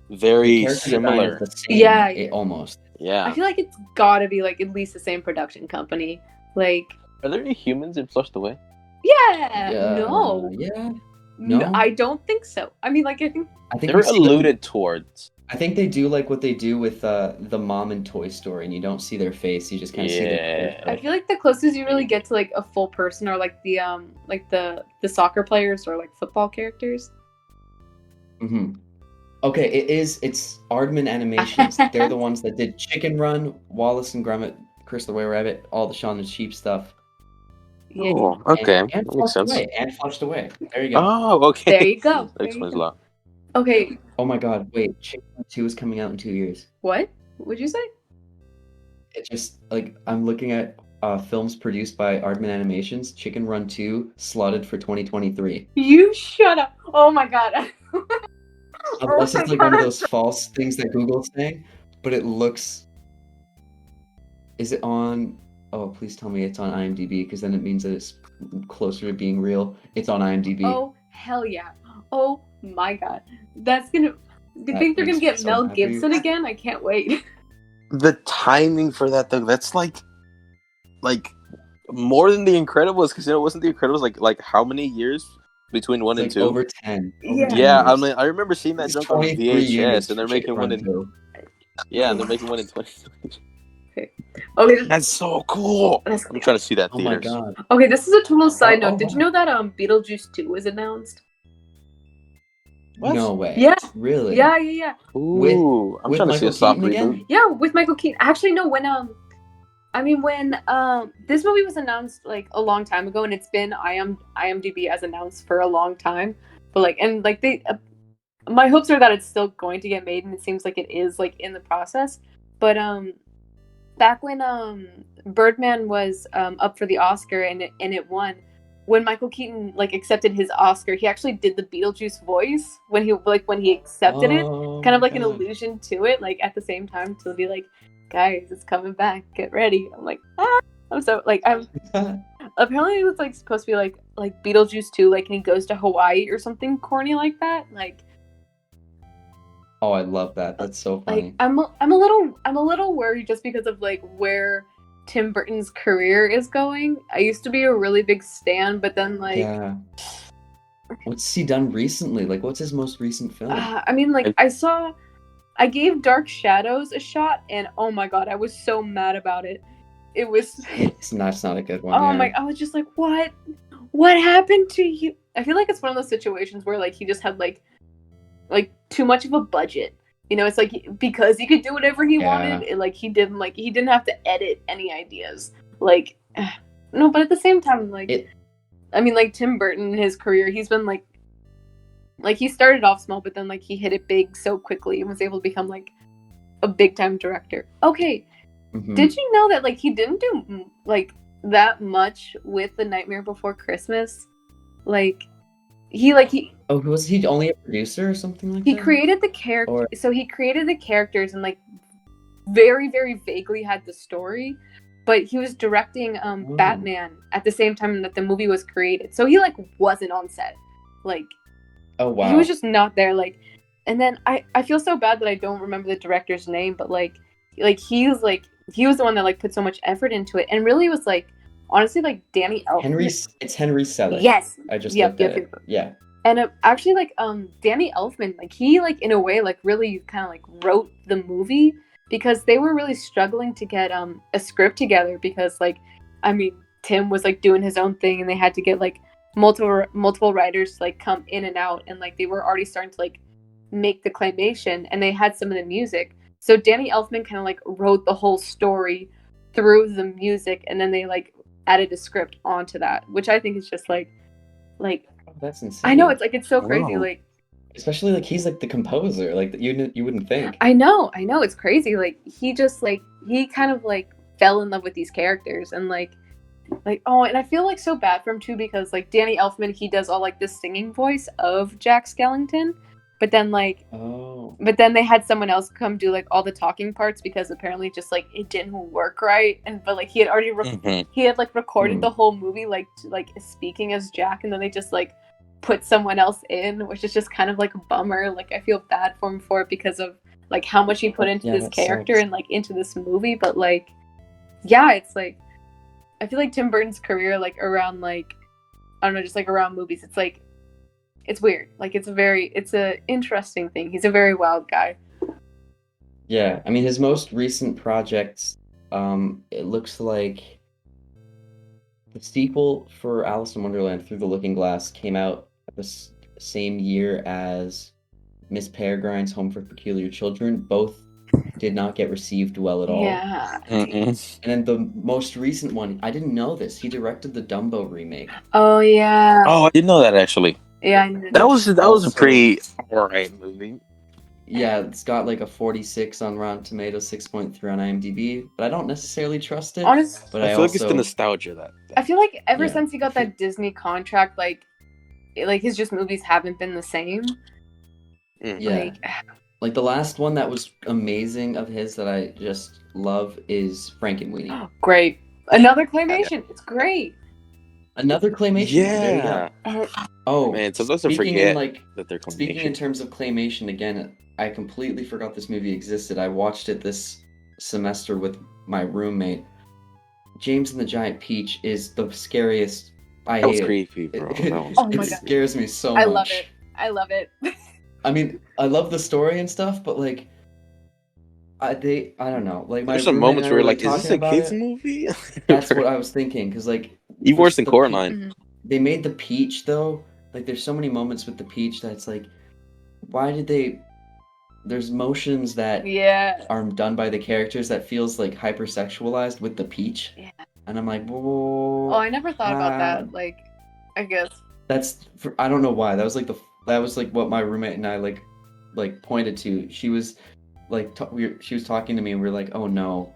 very similar. The same, almost. Yeah. I feel like it's gotta be like at least the same production company. Like, are there any humans in Flushed Away? Yeah. No. Yeah. No, I don't think so. I mean, like I think they're alluded towards. I think they do like what they do with the mom in Toy Story, and you don't see their face; you just kind of see their. I feel like the closest you really get to like a full person are like the soccer players or like football characters. Okay, it's Aardman Animations. They're the ones that did Chicken Run, Wallace and Gromit, Curse the Were Rabbit, all the Shaun the Sheep stuff. Yeah. Oh, okay. And that makes sense. And Flushed Away. There you go. Oh, okay. There you go. That explains a lot. Okay. Oh my god, wait. Chicken Run 2 is coming out in 2 years. What? What'd you say? It just, like, I'm looking at films produced by Aardman Animations. Chicken Run 2 slotted for 2023. You shut up. Oh my god. Unless it's like one of those false things that Google's saying, but it looks... Is it on... Oh, please tell me it's on IMDb, because then it means that it's closer to being real. It's on IMDb. Oh, hell yeah. Oh my god. That's gonna... Do you think they're gonna get Mel Gibson again? I can't wait. The timing for that, though, that's like more than The Incredibles, because it wasn't The Incredibles like how many years between 1 and 2? Over 10. Yeah. I mean, I remember seeing that junk on VHS, and they're making one in... Yeah, and they're making one in 2020. Okay. That's so cool. I'm trying to see that theaters. Oh my god. Okay, this is a total side note. Did you know that Beetlejuice 2 was announced? What? No way. Yeah. Really? Yeah. Ooh, I'm trying to see a soft reboot. Yeah, with Michael Keaton. Actually, no, when this movie was announced like a long time ago, and it's been IMDb as announced for a long time. But they, my hopes are that it's still going to get made, and it seems like it is like in the process. But back when Birdman was up for the Oscar and it won, when Michael Keaton like accepted his Oscar, he actually did the Beetlejuice voice when he accepted it, Oh kind of my like an God. allusion to it, like at the same time to be like, guys, it's coming back, get ready. I'm like, ah, I'm so like I'm apparently it was like supposed to be like Beetlejuice 2, like and he goes to Hawaii or something corny like that, like. Oh, I love that. That's so Like funny. I'm a little worried just because of like where Tim Burton's career is going. I used to be a really big stan, but then like Yeah. What's he done recently? Like, what's his most recent film? I mean like I gave Dark Shadows a shot and oh my god, I was so mad about it. It was That's not a good one. oh Yeah. my I was just like what happened to you? I feel like it's one of those situations where like he just had like too much of a budget. You know, it's like because he could do whatever he wanted. Like he didn't have to edit any ideas. Like no, but at the same time, like I mean, like Tim Burton, his career, he's been like he started off small, but then like he hit it big so quickly and was able to become like a big time director. Okay, did you know that like he didn't do like that much with The Nightmare Before Christmas? Oh, was he only a producer or something like he that? created the character. So he created the characters and like very, very vaguely had the story, but he was directing Batman at the same time that the movie was created. So he like wasn't on set. Like, oh wow, he was just not there. Like, and then I feel so bad that I don't remember the director's name, but like he was the one that like put so much effort into it, and really was like honestly like Danny Elfman. It's Henry Selick. Yes, I just looked at it. Yeah. And actually, like, Danny Elfman, like, he, like, in a way, like, really kind of, like, wrote the movie because they were really struggling to get, a script together because, like, I mean, Tim was, like, doing his own thing and they had to get, like, multiple writers to, like, come in and out and, like, they were already starting to, like, make the claymation and they had some of the music. So Danny Elfman kind of, like, wrote the whole story through the music and then they, like, added a script onto that, which I think is just, like, oh, that's insane. I know, it's so crazy, Wow. like especially like he's like the composer, like you wouldn't think. I know, it's crazy. Like he just like he kind of like fell in love with these characters and like oh, and I feel like so bad for him too because like Danny Elfman, he does all like the singing voice of Jack Skellington, but then they had someone else come do like all the talking parts because apparently just like it didn't work right, and but like he had already he had like recorded the whole movie like speaking as Jack, and then they just like put someone else in, which is just kind of like a bummer. Like I feel bad for him for it because of like how much he put into this character and like into this movie, but like yeah, it's like I feel like Tim Burton's career like around like I don't know, just like around movies, it's like it's weird. Like it's a interesting thing. He's a very wild guy. Yeah, I mean his most recent projects, it looks like the sequel for Alice in Wonderland Through the Looking Glass came out the same year as Miss Peregrine's Home for Peculiar Children. Both did not get received well at all. Yeah. And then the most recent one, I didn't know this. He directed the Dumbo remake. Oh yeah. Oh, I didn't know that actually. Yeah, I knew that was a pretty alright movie. Yeah, it's got like a 46 on Rotten Tomatoes, 6.3 on IMDb, but I don't necessarily trust it. Honestly, I feel like it's the nostalgia that I feel like ever since he got that Disney contract, like his just movies haven't been the same. Yeah. Like the last one that was amazing of his that I just love is Frankenweenie. Great. Another claymation. It's great. Another claymation. Yeah. There you go. Oh man, sometimes I forget that they're claymation. Speaking in terms of claymation, again, I completely forgot this movie existed. I watched it this semester with my roommate. James and the Giant Peach is the scariest. That was creepy, bro. It scares me so much. I love it. I mean, I love the story and stuff, but like, I don't know. Like, there's some moments where you're like, is this a kids movie? That's what I was thinking, because like, even worse than Coraline. They made the Peach though. Like, there's so many moments with the Peach that's like, why did they? There's motions that are done by the characters that feels like hypersexualized with the Peach. Yeah. And I'm like, whoa. Oh, I never thought about that. Like, I guess I don't know why. That was like what my roommate and I like pointed to. She was like she was talking to me and we were like, oh no,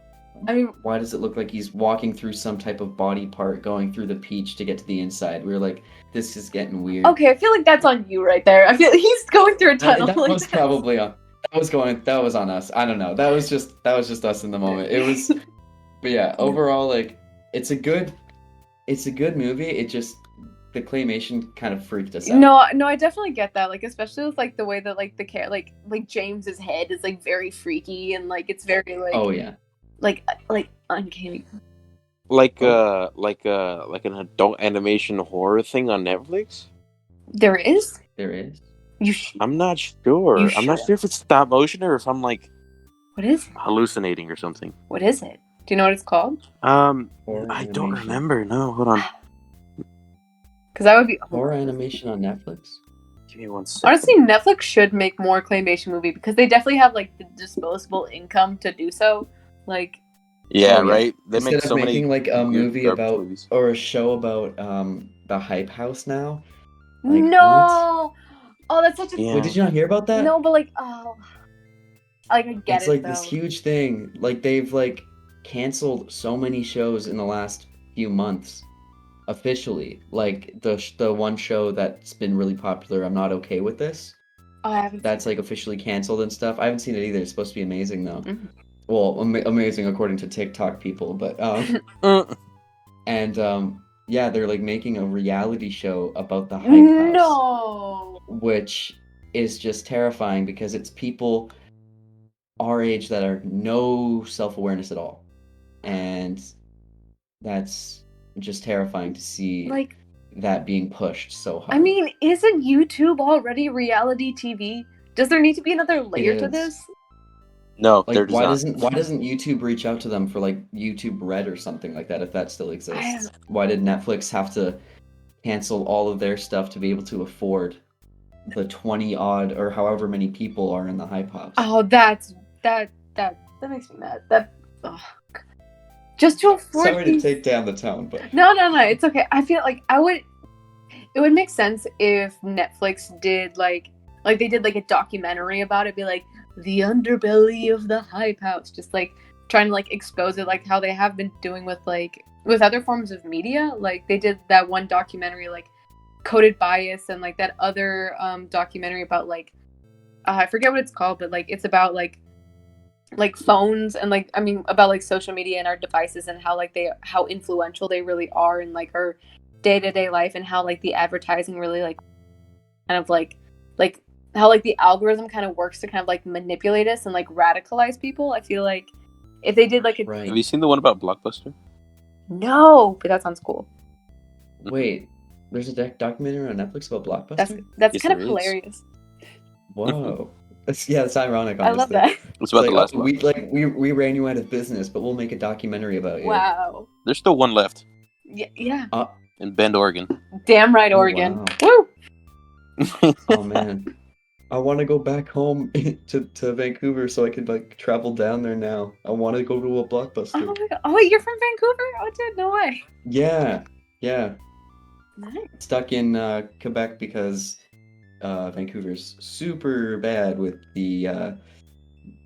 I mean, why does it look like he's walking through some type of body part, going through the peach to get to the inside? We were like, this is getting weird. okay, I feel like that's on you right there. I feel like he's going through a tunnel. That like was probably on. That was on us. I don't know. That was just us in the moment. It was, but yeah. Overall, like, it's a good movie. It just the claymation kind of freaked us out. No, I definitely get that. Like, especially with like the way that like the like James's head is like very freaky and like it's very like Oh yeah. like uncanny. Like an adult animation horror thing on Netflix. There is. There is. I'm not sure. You I'm not sure? sure if it's stop motion or if I'm like What is it? hallucinating or something. What is it? Do you know what it's called? Horror I don't animation. remember. No, hold on. Because that would be Horror animation on Netflix. Give me 1 second. honestly, Netflix should make more claymation movie because they definitely have like the disposable income to do so. Like, Yeah, Oh, yeah. right. They make Instead so of many making like a weird movie garbage about movies. or a show about the Hype House now. Like, no. Oh, that's such a Yeah. Wait, did you not hear about that? no, but like like I get It's it like though. this huge thing. Like they've like canceled so many shows in the last few months. Officially, like the one show that's been really popular, I'm Not Okay With This. Oh, I haven't. That's like officially canceled and stuff. I haven't seen it either. It's supposed to be amazing though. Mhm. Well, amazing according to TikTok people, but and yeah, they're like making a reality show about the Hype House, No. which is just terrifying because it's people our age that are no self-awareness at all, and that's just terrifying to see Like, that being pushed so hard. I mean, isn't YouTube already reality TV? Does there need to be another layer to is. this? No, like there does why not. doesn't YouTube reach out to them for like YouTube Red or something like that if that still exists? don't- Why did Netflix have to cancel all of their stuff to be able to afford the 20 odd or however many people are in the Hype House? Oh, that makes me mad. That ugh. Just to afford Sorry to these... take down the tone, but No, it's okay. I feel like it would make sense if Netflix did like they did like a documentary about it, be like the underbelly of the Hype House, just like trying to like expose it, like how they have been doing with other forms of media. Like they did that one documentary like Coded Bias, and like that other documentary about like I forget what it's called, but like it's about like phones and like about like social media and our devices and how influential they really are in like our day-to-day life, and how like the advertising really like kind of like how like the algorithm kind of works to kind of like manipulate us and like radicalize people. I feel like if they did like a right. Have you seen the one about Blockbuster? no, but that sounds cool. Wait, there's a documentary on Netflix about Blockbuster? That's Yes, kind of there is. hilarious. Whoa. It's ironic, honestly. I love that. It's about It's the like, last oh, one. we ran you out of business, but we'll make a documentary about you. Wow. There's still one left Yeah. in Bend, Oregon. Damn right, Oh, Oregon. wow. Woo. Oh man. I want to go back home to Vancouver so I could like travel down there now. I want to go to a Oh Blockbuster. my god. Oh wait, you're from Vancouver? Oh dude, no way. Yeah. Nice. Stuck in Quebec because Vancouver's super bad with the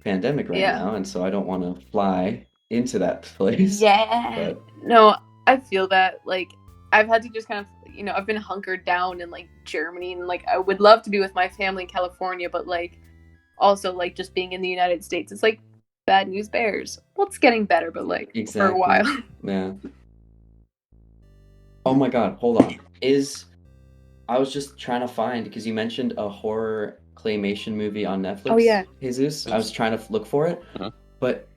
pandemic right Yeah. now, and so I don't want to fly into that place. Yeah. But No, I feel that. Like, I've had to just kind of, I've been hunkered down in like Germany, and like I would love to be with my family in California, but like also like just being in the United States, it's like bad news bears. Well, it's getting better, but like for Exactly. a while. yeah. Oh my God, hold on. I was just trying to find, because you mentioned a horror claymation movie on Netflix. Oh, yeah. Jesus. I was trying to look for it. Uh-huh. But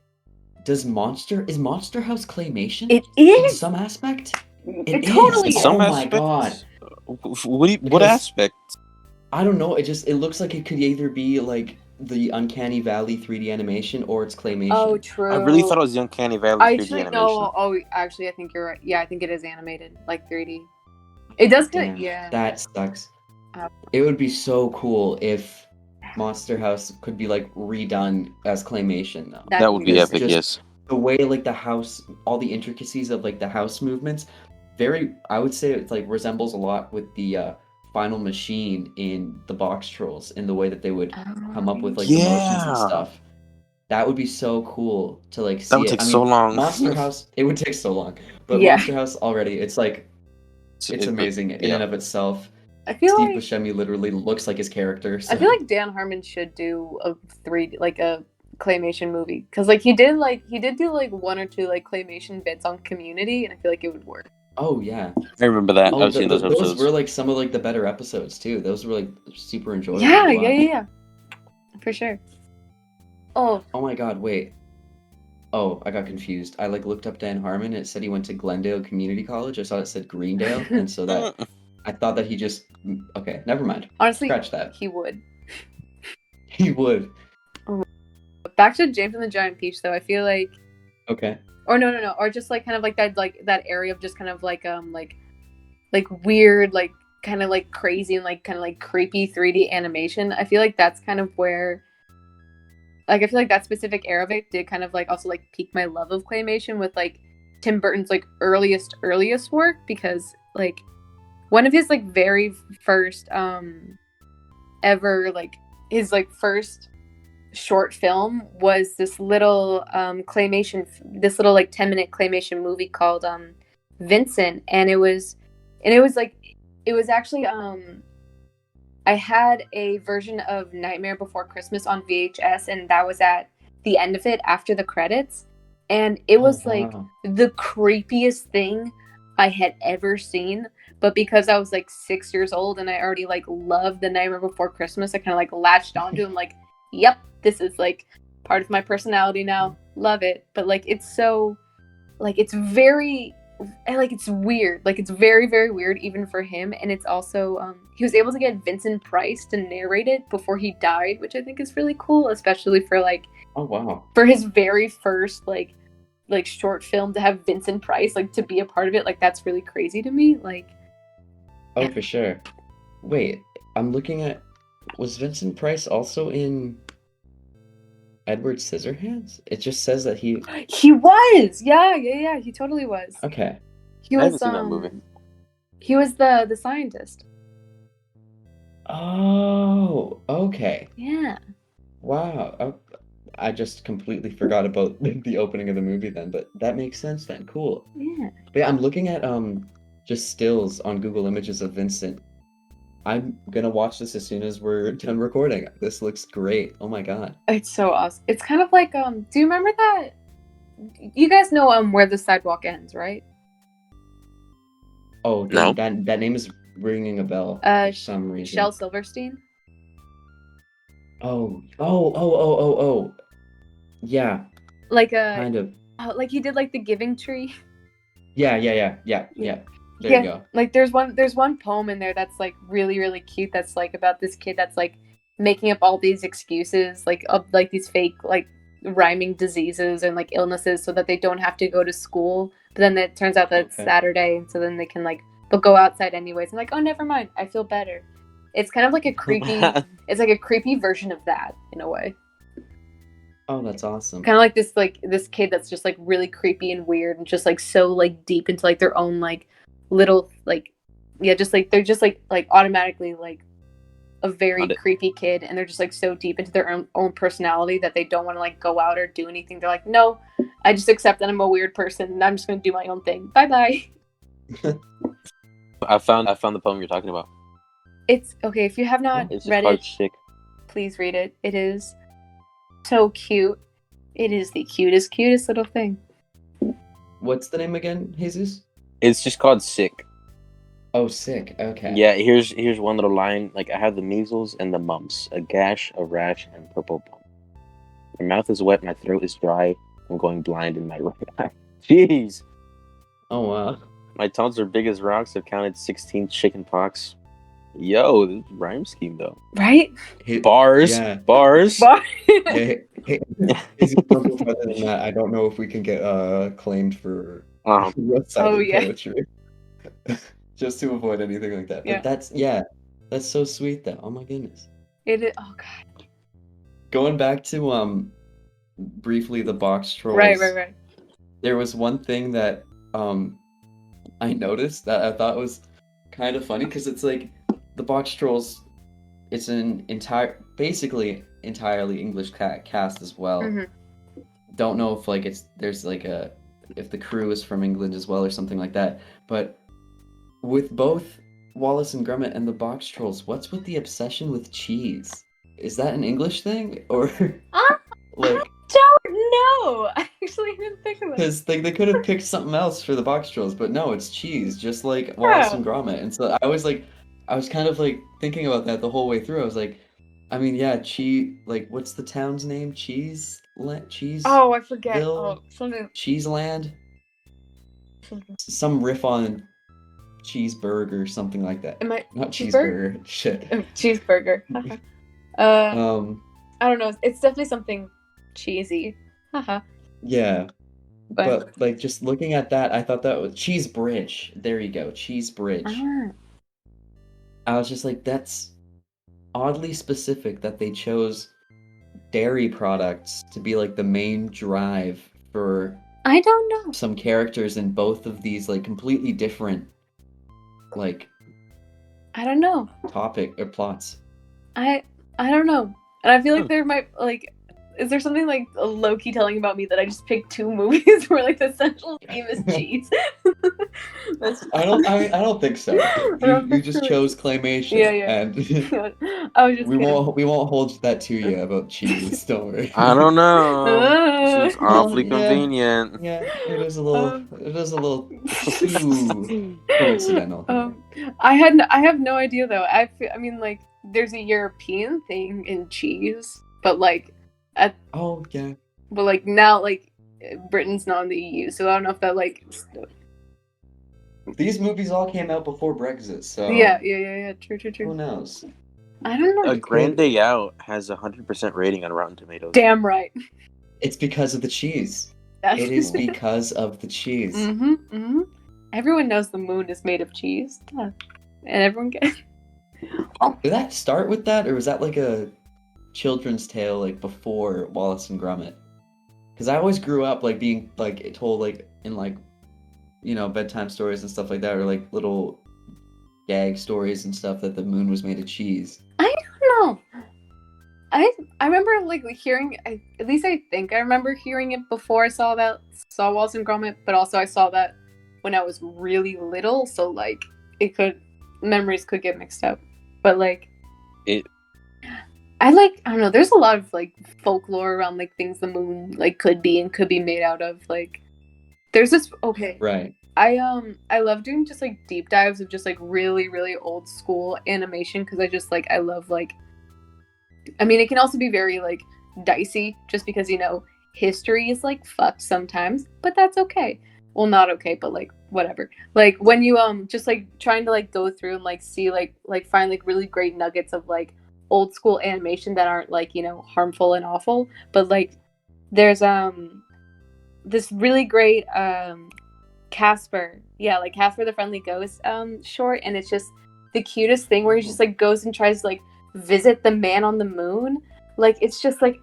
is Monster House claymation? It In is. some aspect? It totally In is. some Oh my aspects. God. What Because- aspect? I don't know. It looks like it could either be like the Uncanny Valley 3D animation or it's claymation. Oh, true. I really thought it was the Uncanny Valley 3D Actually, animation. no. Oh, actually, I think you're right. Yeah, I think it is animated, like 3D. It does Damn, kind yeah. That sucks. Oh. It would be so cool if Monster House could be like redone as claymation though. That would be Because epic, just- yes. The way like the house, all the intricacies of like the house movements, I would say it's like resembles a lot with the Final Machine in the Box Trolls, in the way that they would come up with like the motions and Yeah. stuff. That would be so cool to like That see would it. take I so mean, long. Monster House, it would take so long. But Yeah. Monster House already, it's like it's amazing in yeah. and of itself. I feel Steve like Buscemi literally looks like his character. So. I feel like Dan Harmon should do a a claymation movie because like he did do like one or two like claymation bits on Community, and I feel like it would work. Oh yeah. I remember that. Oh, I've seen those those episodes. were like some of like the better episodes too. Those were like super enjoyable. Yeah, to yeah, watch. yeah, for sure. Oh, Oh my God! Wait. Oh, I got confused. I like looked up Dan Harmon. It said he went to Glendale Community College. I saw it said Greendale, and so that I thought that he just. Okay, never mind. honestly, Scratch that. he would. He would. Back to James and the Giant Peach, though. I feel like, Okay. or no, or just like kind of like that area of just kind of like weird, like kind of like crazy and like kind of like creepy 3D animation. I feel like that's kind of where, like, I feel like that specific era of it did kind of like also like pique my love of claymation with like Tim Burton's like earliest work, because like one of his like very first ever like his like first short film was this little claymation, this little like 10-minute claymation movie called Vincent, and it was like, it was actually I had a version of Nightmare Before Christmas on VHS, and that was at the end of it after the credits, and it was like wow. the creepiest thing I had ever seen. But because I was like 6 years old and I already like loved the Nightmare Before Christmas, I kind of like latched onto him, like, yep, this is like part of my personality now. Love it. But like it's so like it's very like it's weird. Like it's very, very weird even for him. And it's also he was able to get Vincent Price to narrate it before he died, which I think is really cool, especially for like Oh wow. for his very first like short film to have Vincent Price like to be a part of it. Like that's really crazy to me. Like Oh, for sure. Wait, I'm looking at. Was Vincent Price also in Edward Scissorhands? It just says that he. he was. Yeah, he totally was. Okay. He I was haven't seen that movie. He was the scientist. Oh, okay. Yeah. Wow. I just completely forgot about the opening of the movie then, but that makes sense then. Cool. Yeah. But yeah, I'm looking at just stills on Google Images of Vincent. I'm gonna watch this as soon as we're done recording. This looks great. Oh my God. It's so awesome. It's kind of like do you remember that? You guys know Where the Sidewalk Ends, right? Oh, No. that name is ringing a bell for some reason. Shel Silverstein. Oh. Yeah, Like kind of. like he did like The Giving Tree. Yeah. There you go. Like there's one poem in there that's like really, really cute, that's like about this kid that's like making up all these excuses, like of like these fake like rhyming diseases and like illnesses so that they don't have to go to school. But then it turns out that it's Okay. Saturday, and so then they can like they'll go outside anyways and like, oh, never mind, I feel better. It's kind of like a creepy it's like a creepy version of that in a way. Oh, that's awesome. Kind of like this kid that's just like really creepy and weird and just like so like deep into like their own like little like, yeah, just like they're just like automatically like a very creepy kid, and they're just like so deep into their own personality that they don't want to like go out or do anything. They're like, no, I just accept that I'm a weird person and I'm just gonna do my own thing. Bye bye. I found the poem you're talking about. It's okay if you have not It's just read called it. Sick. Please read it. It is so cute. It is the cutest little thing. What's the name again, Jesus? It's just called Sick. Oh, sick. Okay. Yeah, here's one little line. Like, I have the measles and the mumps, a gash, a rash, and purple bump. My mouth is wet, my throat is dry. I'm going blind in my right eye. Jeez. Oh wow. My tonsils are big as rocks. I've counted 16 chicken pox. Yo, this rhyme scheme though. Right? Bars. Yeah. Bars. Hey, is it further than that? I don't know if we can get claimed for recited yeah. poetry. Just to avoid anything like that. Yeah. But that's so sweet though. Oh my goodness. It is. Oh god. Going back to briefly the box trolls. Right. There was one thing that I noticed that I thought was kind of funny, because it's like the box trolls, it's an basically entirely English cast as well. Mm-hmm. don't know if like there's like if the crew is from England as well or something like that. But with both Wallace and Gromit and the Box Trolls, what's with the obsession with cheese? Is that an English thing or like? Don't know. I actually didn't think of it. Because they could have picked something else for the Box Trolls, but no, it's cheese, just like Wallace and Gromit. And so I was kind of like thinking about that the whole way through. I was like, I mean, yeah, cheese. Like, what's the town's name? Cheese, Oh, I forget. Oh, something. Cheeseland. Some riff on cheeseburger, something like that. Am I Not cheeseburger. Shit. Cheeseburger. I don't know. It's definitely something cheesy. Haha. Yeah. But like just looking at that, I thought that was Cheese Bridge. There you go, Cheese Bridge. I was just like, that's oddly specific that they chose dairy products to be like the main drive for I don't know. some characters in both of these like completely different like I don't know. topic or plots. I don't know. And I feel like there might like is there something like low-key telling about me that I just picked two movies where like the central theme is cheese? I don't think so. You just chose Claymation. Yeah. And I was just we won't hold that to you about cheese, don't worry. I don't know. Seems awfully Yeah. convenient. Yeah, it is a little too coincidental. I have no idea though. I mean like there's a European thing in cheese, but like Oh yeah. but like now like Britain's not in the EU, so I don't know if that like These movies all came out before Brexit, so yeah. True. who knows? I don't know. A Grand Day Out has a 100% rating on Rotten Tomatoes. Damn right. It's because of the cheese. It is because of the cheese. Everyone knows the moon is made of cheese. Duh. And everyone gets Did that start with that, or was that like a children's tale like before Wallace and Gromit? Because I always grew up like being like told like in like bedtime stories and stuff like that, or like little gag stories and stuff that the moon was made of cheese. I don't know. I remember like hearing at least I think I remember hearing it before I saw Wallace and Gromit, but also I saw that when I was really little, so like memories could get mixed up. But like I don't know, there's a lot of like folklore around like things the moon like could be and could be made out of. Like there's this Right. I love doing just like deep dives of just like really, really old school animation because I love like I mean it can also be very like dicey just because history is like fucked sometimes, but that's okay. Well, not okay, but like whatever. Like when you just like trying to like go through and like see like find like really great nuggets of like old school animation that aren't like harmful and awful, but like there's this really great Casper the Friendly Ghost short, and it's just the cutest thing where he just like goes and tries to like visit the man on the moon. Like it's just like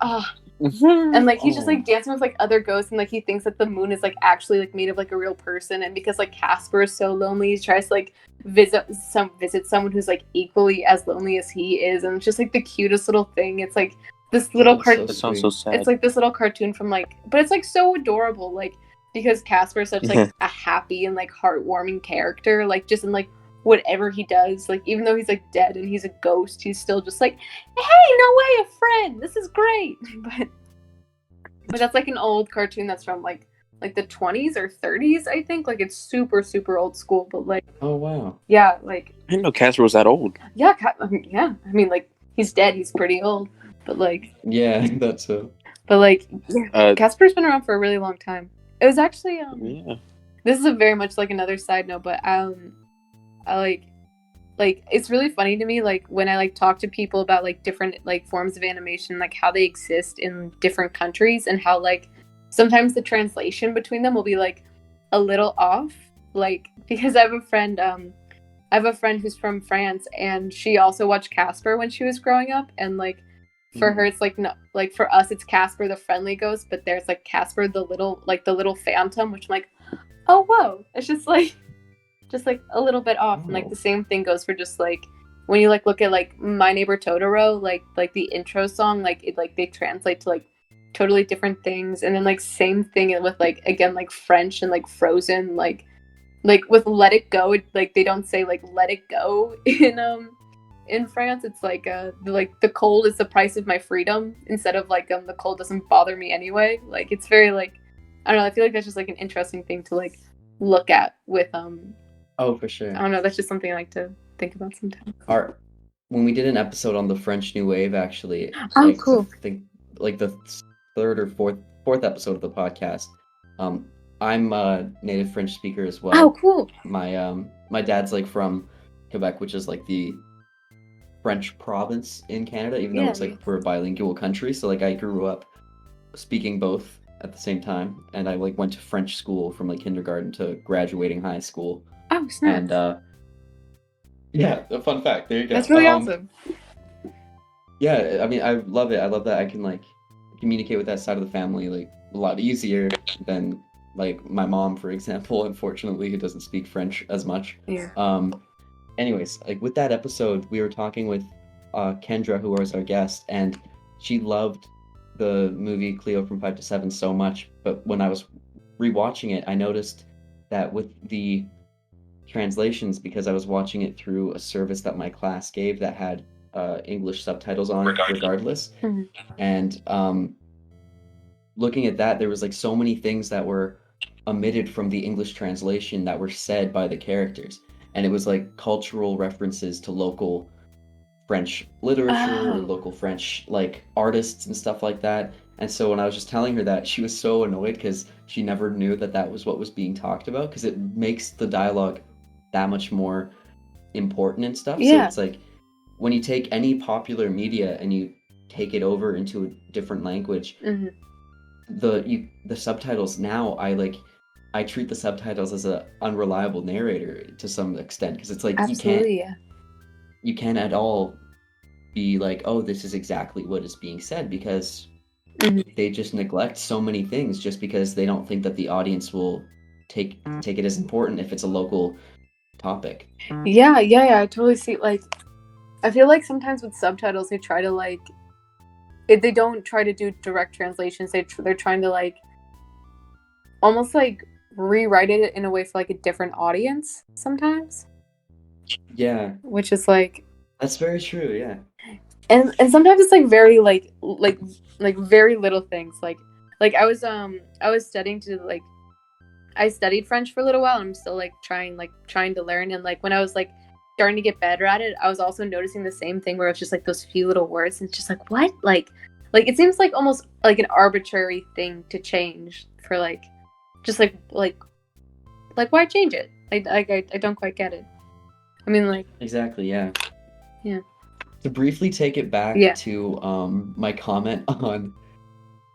and like he's just like dancing with like other ghosts, and like he thinks that the moon is like actually like made of like a real person, and because like Casper is so lonely, he tries to like visit someone who's like equally as lonely as he is, and it's just like the cutest little thing. It's like this little cartoon. That sounds so sad. It's like this little cartoon from like, but it's like so adorable, like because Casper is such like a happy and like heartwarming character, like just in like whatever he does, like even though he's like dead and he's a ghost, he's still just like, hey, no way, a friend, this is great. But that's like an old cartoon that's from like the 20s or 30s, I think. Like it's super, super old school, but like Oh wow. Yeah, like I didn't know Casper was that old. Yeah, yeah. I mean, like he's dead, he's pretty old, but like Yeah, that's so. But like Casper's been around for a really long time. It was actually Yeah. This is a very much like another side note, but I like it's really funny to me like when I like talk to people about like different like forms of animation, like how they exist in different countries and how like sometimes the translation between them will be like a little off, like because I have a friend who's from France, and she also watched Casper when she was growing up, and like for her it's like no, like for us it's Casper the Friendly Ghost, but there's like Casper the little phantom, which I'm like, oh whoa, it's just like a little bit off. And like the same thing goes for just like when you like look at like My Neighbor Totoro, like the intro song, like it like they translate to like totally different things. And then like same thing with like again like French and like Frozen, like with Let It Go, like they don't say like let it go in France. It's like the cold is the price of my freedom instead of like the cold doesn't bother me anyway. Like it's very like I don't know, I feel like that's just like an interesting thing to like look at with Oh, for sure. I don't know, that's just something I like to think about sometimes. When we did an episode on the French New Wave, actually, Oh, like cool. I think like the third or fourth episode of the podcast, I'm a native French speaker as well. Oh, cool. My dad's like from Quebec, which is like the French province in Canada, even though Yeah, it's like we're a bilingual country. So like I grew up speaking both at the same time, and I like went to French school from like kindergarten to graduating high school. Oh, snap. And yeah, a fun fact. There you go. That's really awesome. Yeah, I mean, I love it. I love that I can like communicate with that side of the family like a lot easier than like my mom, for example, unfortunately, who doesn't speak French as much. Yeah. Anyways, like with that episode, we were talking with Kendra, who was our guest, and she loved the movie Cleo from 5 to 7 so much. But when I was rewatching it, I noticed that with the translations, because I was watching it through a service that my class gave that had English subtitles on regardless. Mhm. And looking at that, there was like so many things that were omitted from the English translation that were said by the characters. And it was like cultural references to local French literature, Oh. local French like artists and stuff like that. And so when I was just telling her that, she was so annoyed because she never knew that that was what was being talked about, because it makes the dialogue that much more important and stuff. Yeah. So it's like when you take any popular media and you take it over into a different language, Mhm. the subtitles now, I treat the subtitles as a unreliable narrator to some extent, because it's like Absolutely, yeah. you can't at all be like, oh, this is exactly what is being said, because Mhm. they just neglect so many things just because they don't think that the audience will take it as important if it's a local topic. Yeah, I totally see. Like, I feel like sometimes with subtitles, they try to like, they don't try to do direct translations. They're trying to like, almost like rewrite it in a way for like a different audience sometimes. Yeah, Which is like, that's very true. Yeah. and sometimes it's like very like very little things. Like I was studying to like, I studied French for a little while. And I'm still like trying to learn. And like when I was like starting to get better at it, I was also noticing the same thing where it's just like those few little words, and it's just like, what? Like it seems like almost like an arbitrary thing to change for like, just like why change it? I don't quite get it. I mean, like, Exactly, yeah. Yeah. To briefly take it back Yeah. to my comment on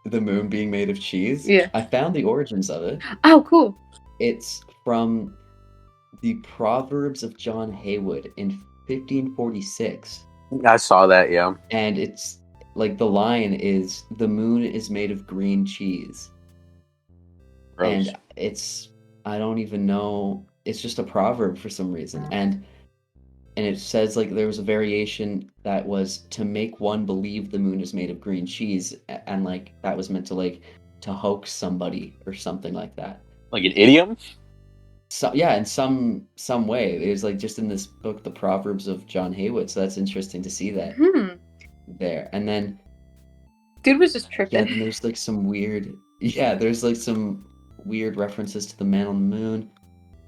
the moon being made of cheese, Yeah. I found the origins of it. Oh, cool. It's from the Proverbs of John Haywood in 1546. I saw that, yeah. And it's like the line is, the moon is made of green cheese. Gross. And it's, I don't even know, it's just a proverb for some reason. And it says like there was a variation that was to make one believe the moon is made of green cheese, and like that was meant to like to hoax somebody or something like that. Like an idiom? So yeah, in some way. It was like just in this book, The Proverbs of John Haywood. So that's interesting to see that there. And then Dude was just yeah, tripping. then there's like some weird there's like some weird references to the man on the moon.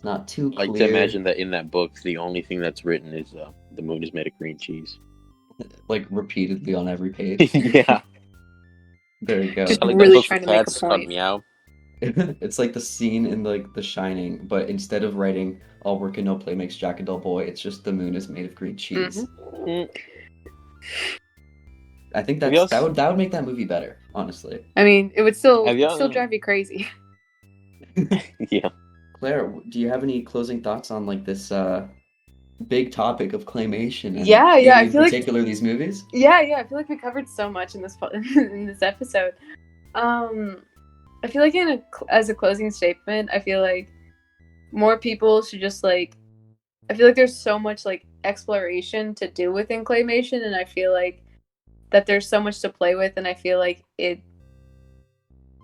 Not too clear. Like to imagine that in that book, the only thing that's written is the moon is made of green cheese. Like repeatedly on every page. Yeah. There you go. Just I like really that book trying for to make a cats, it's called point. Meow. It's like the scene in like The Shining, but instead of writing "all work and no play makes Jack a dull boy," it's just the moon is made of green cheese. Mm. I think Have y'all that would make that movie better, honestly. I mean, it would still Have y'all- drive you crazy. Yeah. Claire, do you have any closing thoughts on like this big topic of claymation? And Yeah, I in feel like- particular these movies. Yeah, I feel like we covered so much in this in this episode. I feel like as a closing statement, I feel like more people should just like, I feel like there's so much like exploration to do within claymation, and I feel like that there's so much to play with, and I feel like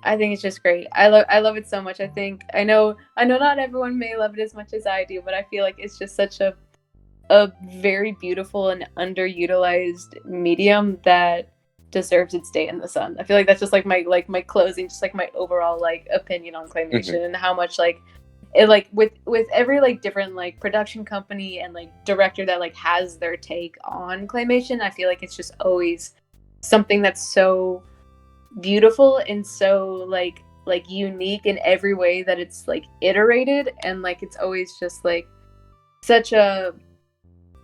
I think it's just great. I love it so much. I know not everyone may love it as much as I do, but I feel like it's just such a very beautiful and underutilized medium that deserves its day in the sun. I feel like that's just like my closing, just like my overall like opinion on claymation and how much like it like with every like different like production company and like director that like has their take on claymation, I feel like it's just always something that's so beautiful and so like unique in every way that it's like iterated, and like it's always just like such a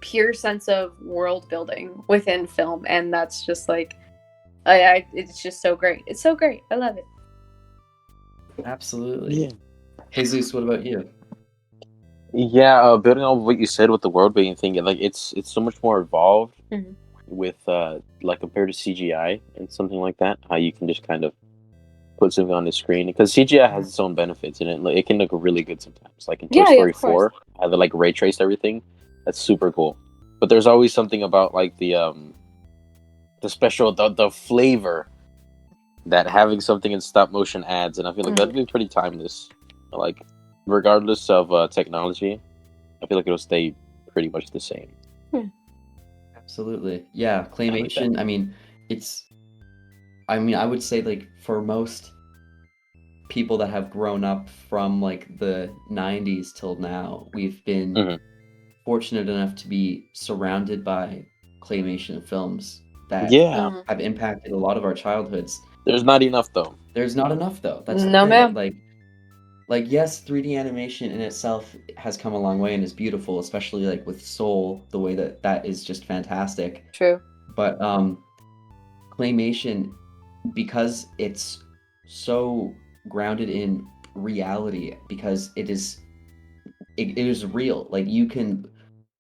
pure sense of world building within film, and that's just like I it's just so great. It's so great. I love it. Absolutely. Yeah. Jesus, what about you? Yeah, building on what you said with the world building thing, like it's so much more evolved Mhm. with like compared to CGI and something like that. How you can just kind of put something on the screen because CGI has its own benefits in it. Like, it can look really good sometimes. Like in Toy Yeah, Story of course. 4, how they like ray traced everything. That's super cool. But there's always something about like the special the flavor that having something in stop motion adds, and I feel like that'd be pretty timeless. Like regardless of technology, I feel like it'll stay pretty much the same. Absolutely. Yeah, like that. claymation, I mean, I would say like for most people that have grown up from like the 90s till now, we've been Mhm. fortunate enough to be surrounded by claymation films that Yeah, Mhm. have impacted a lot of our childhoods. there's not enough though. There's not enough though. That's the No, thing. ma'am. Like yes, 3D animation in itself has come a long way and is beautiful, especially like with Soul, the way that that is just fantastic. True. But claymation, because it's so grounded in reality, because it is real. Like you can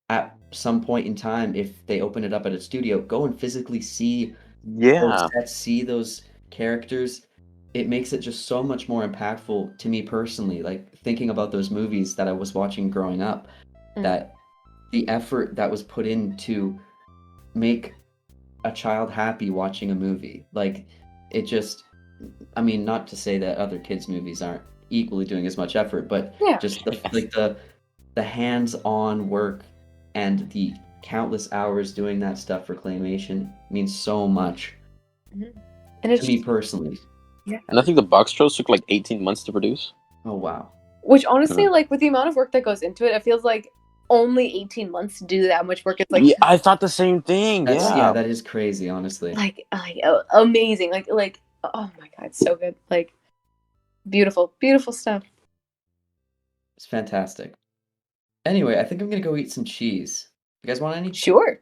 at some point in time, if they open it up at a studio, go and physically see those Yeah, sets, see those characters. It makes it just so much more impactful to me personally. Like thinking about those movies that I was watching growing up, that the effort that was put in to make a child happy watching a movie. Like it just, I mean, not to say that other kids' movies aren't equally doing as much effort, but Yeah. just the hands-on work and the countless hours doing that stuff for claymation means so much And it's to me personally. and I think the box trolls took like 18 months to produce. Oh wow. which honestly, like with the amount of work that goes into it, it feels like only 18 months to do that much work. It's like Yeah, I thought the same thing. That's Yeah. that is crazy, honestly. amazing. Like oh my god, so good. Like beautiful, beautiful stuff. It's fantastic. Anyway, I think I'm gonna go eat some cheese. You guys want any? Sure.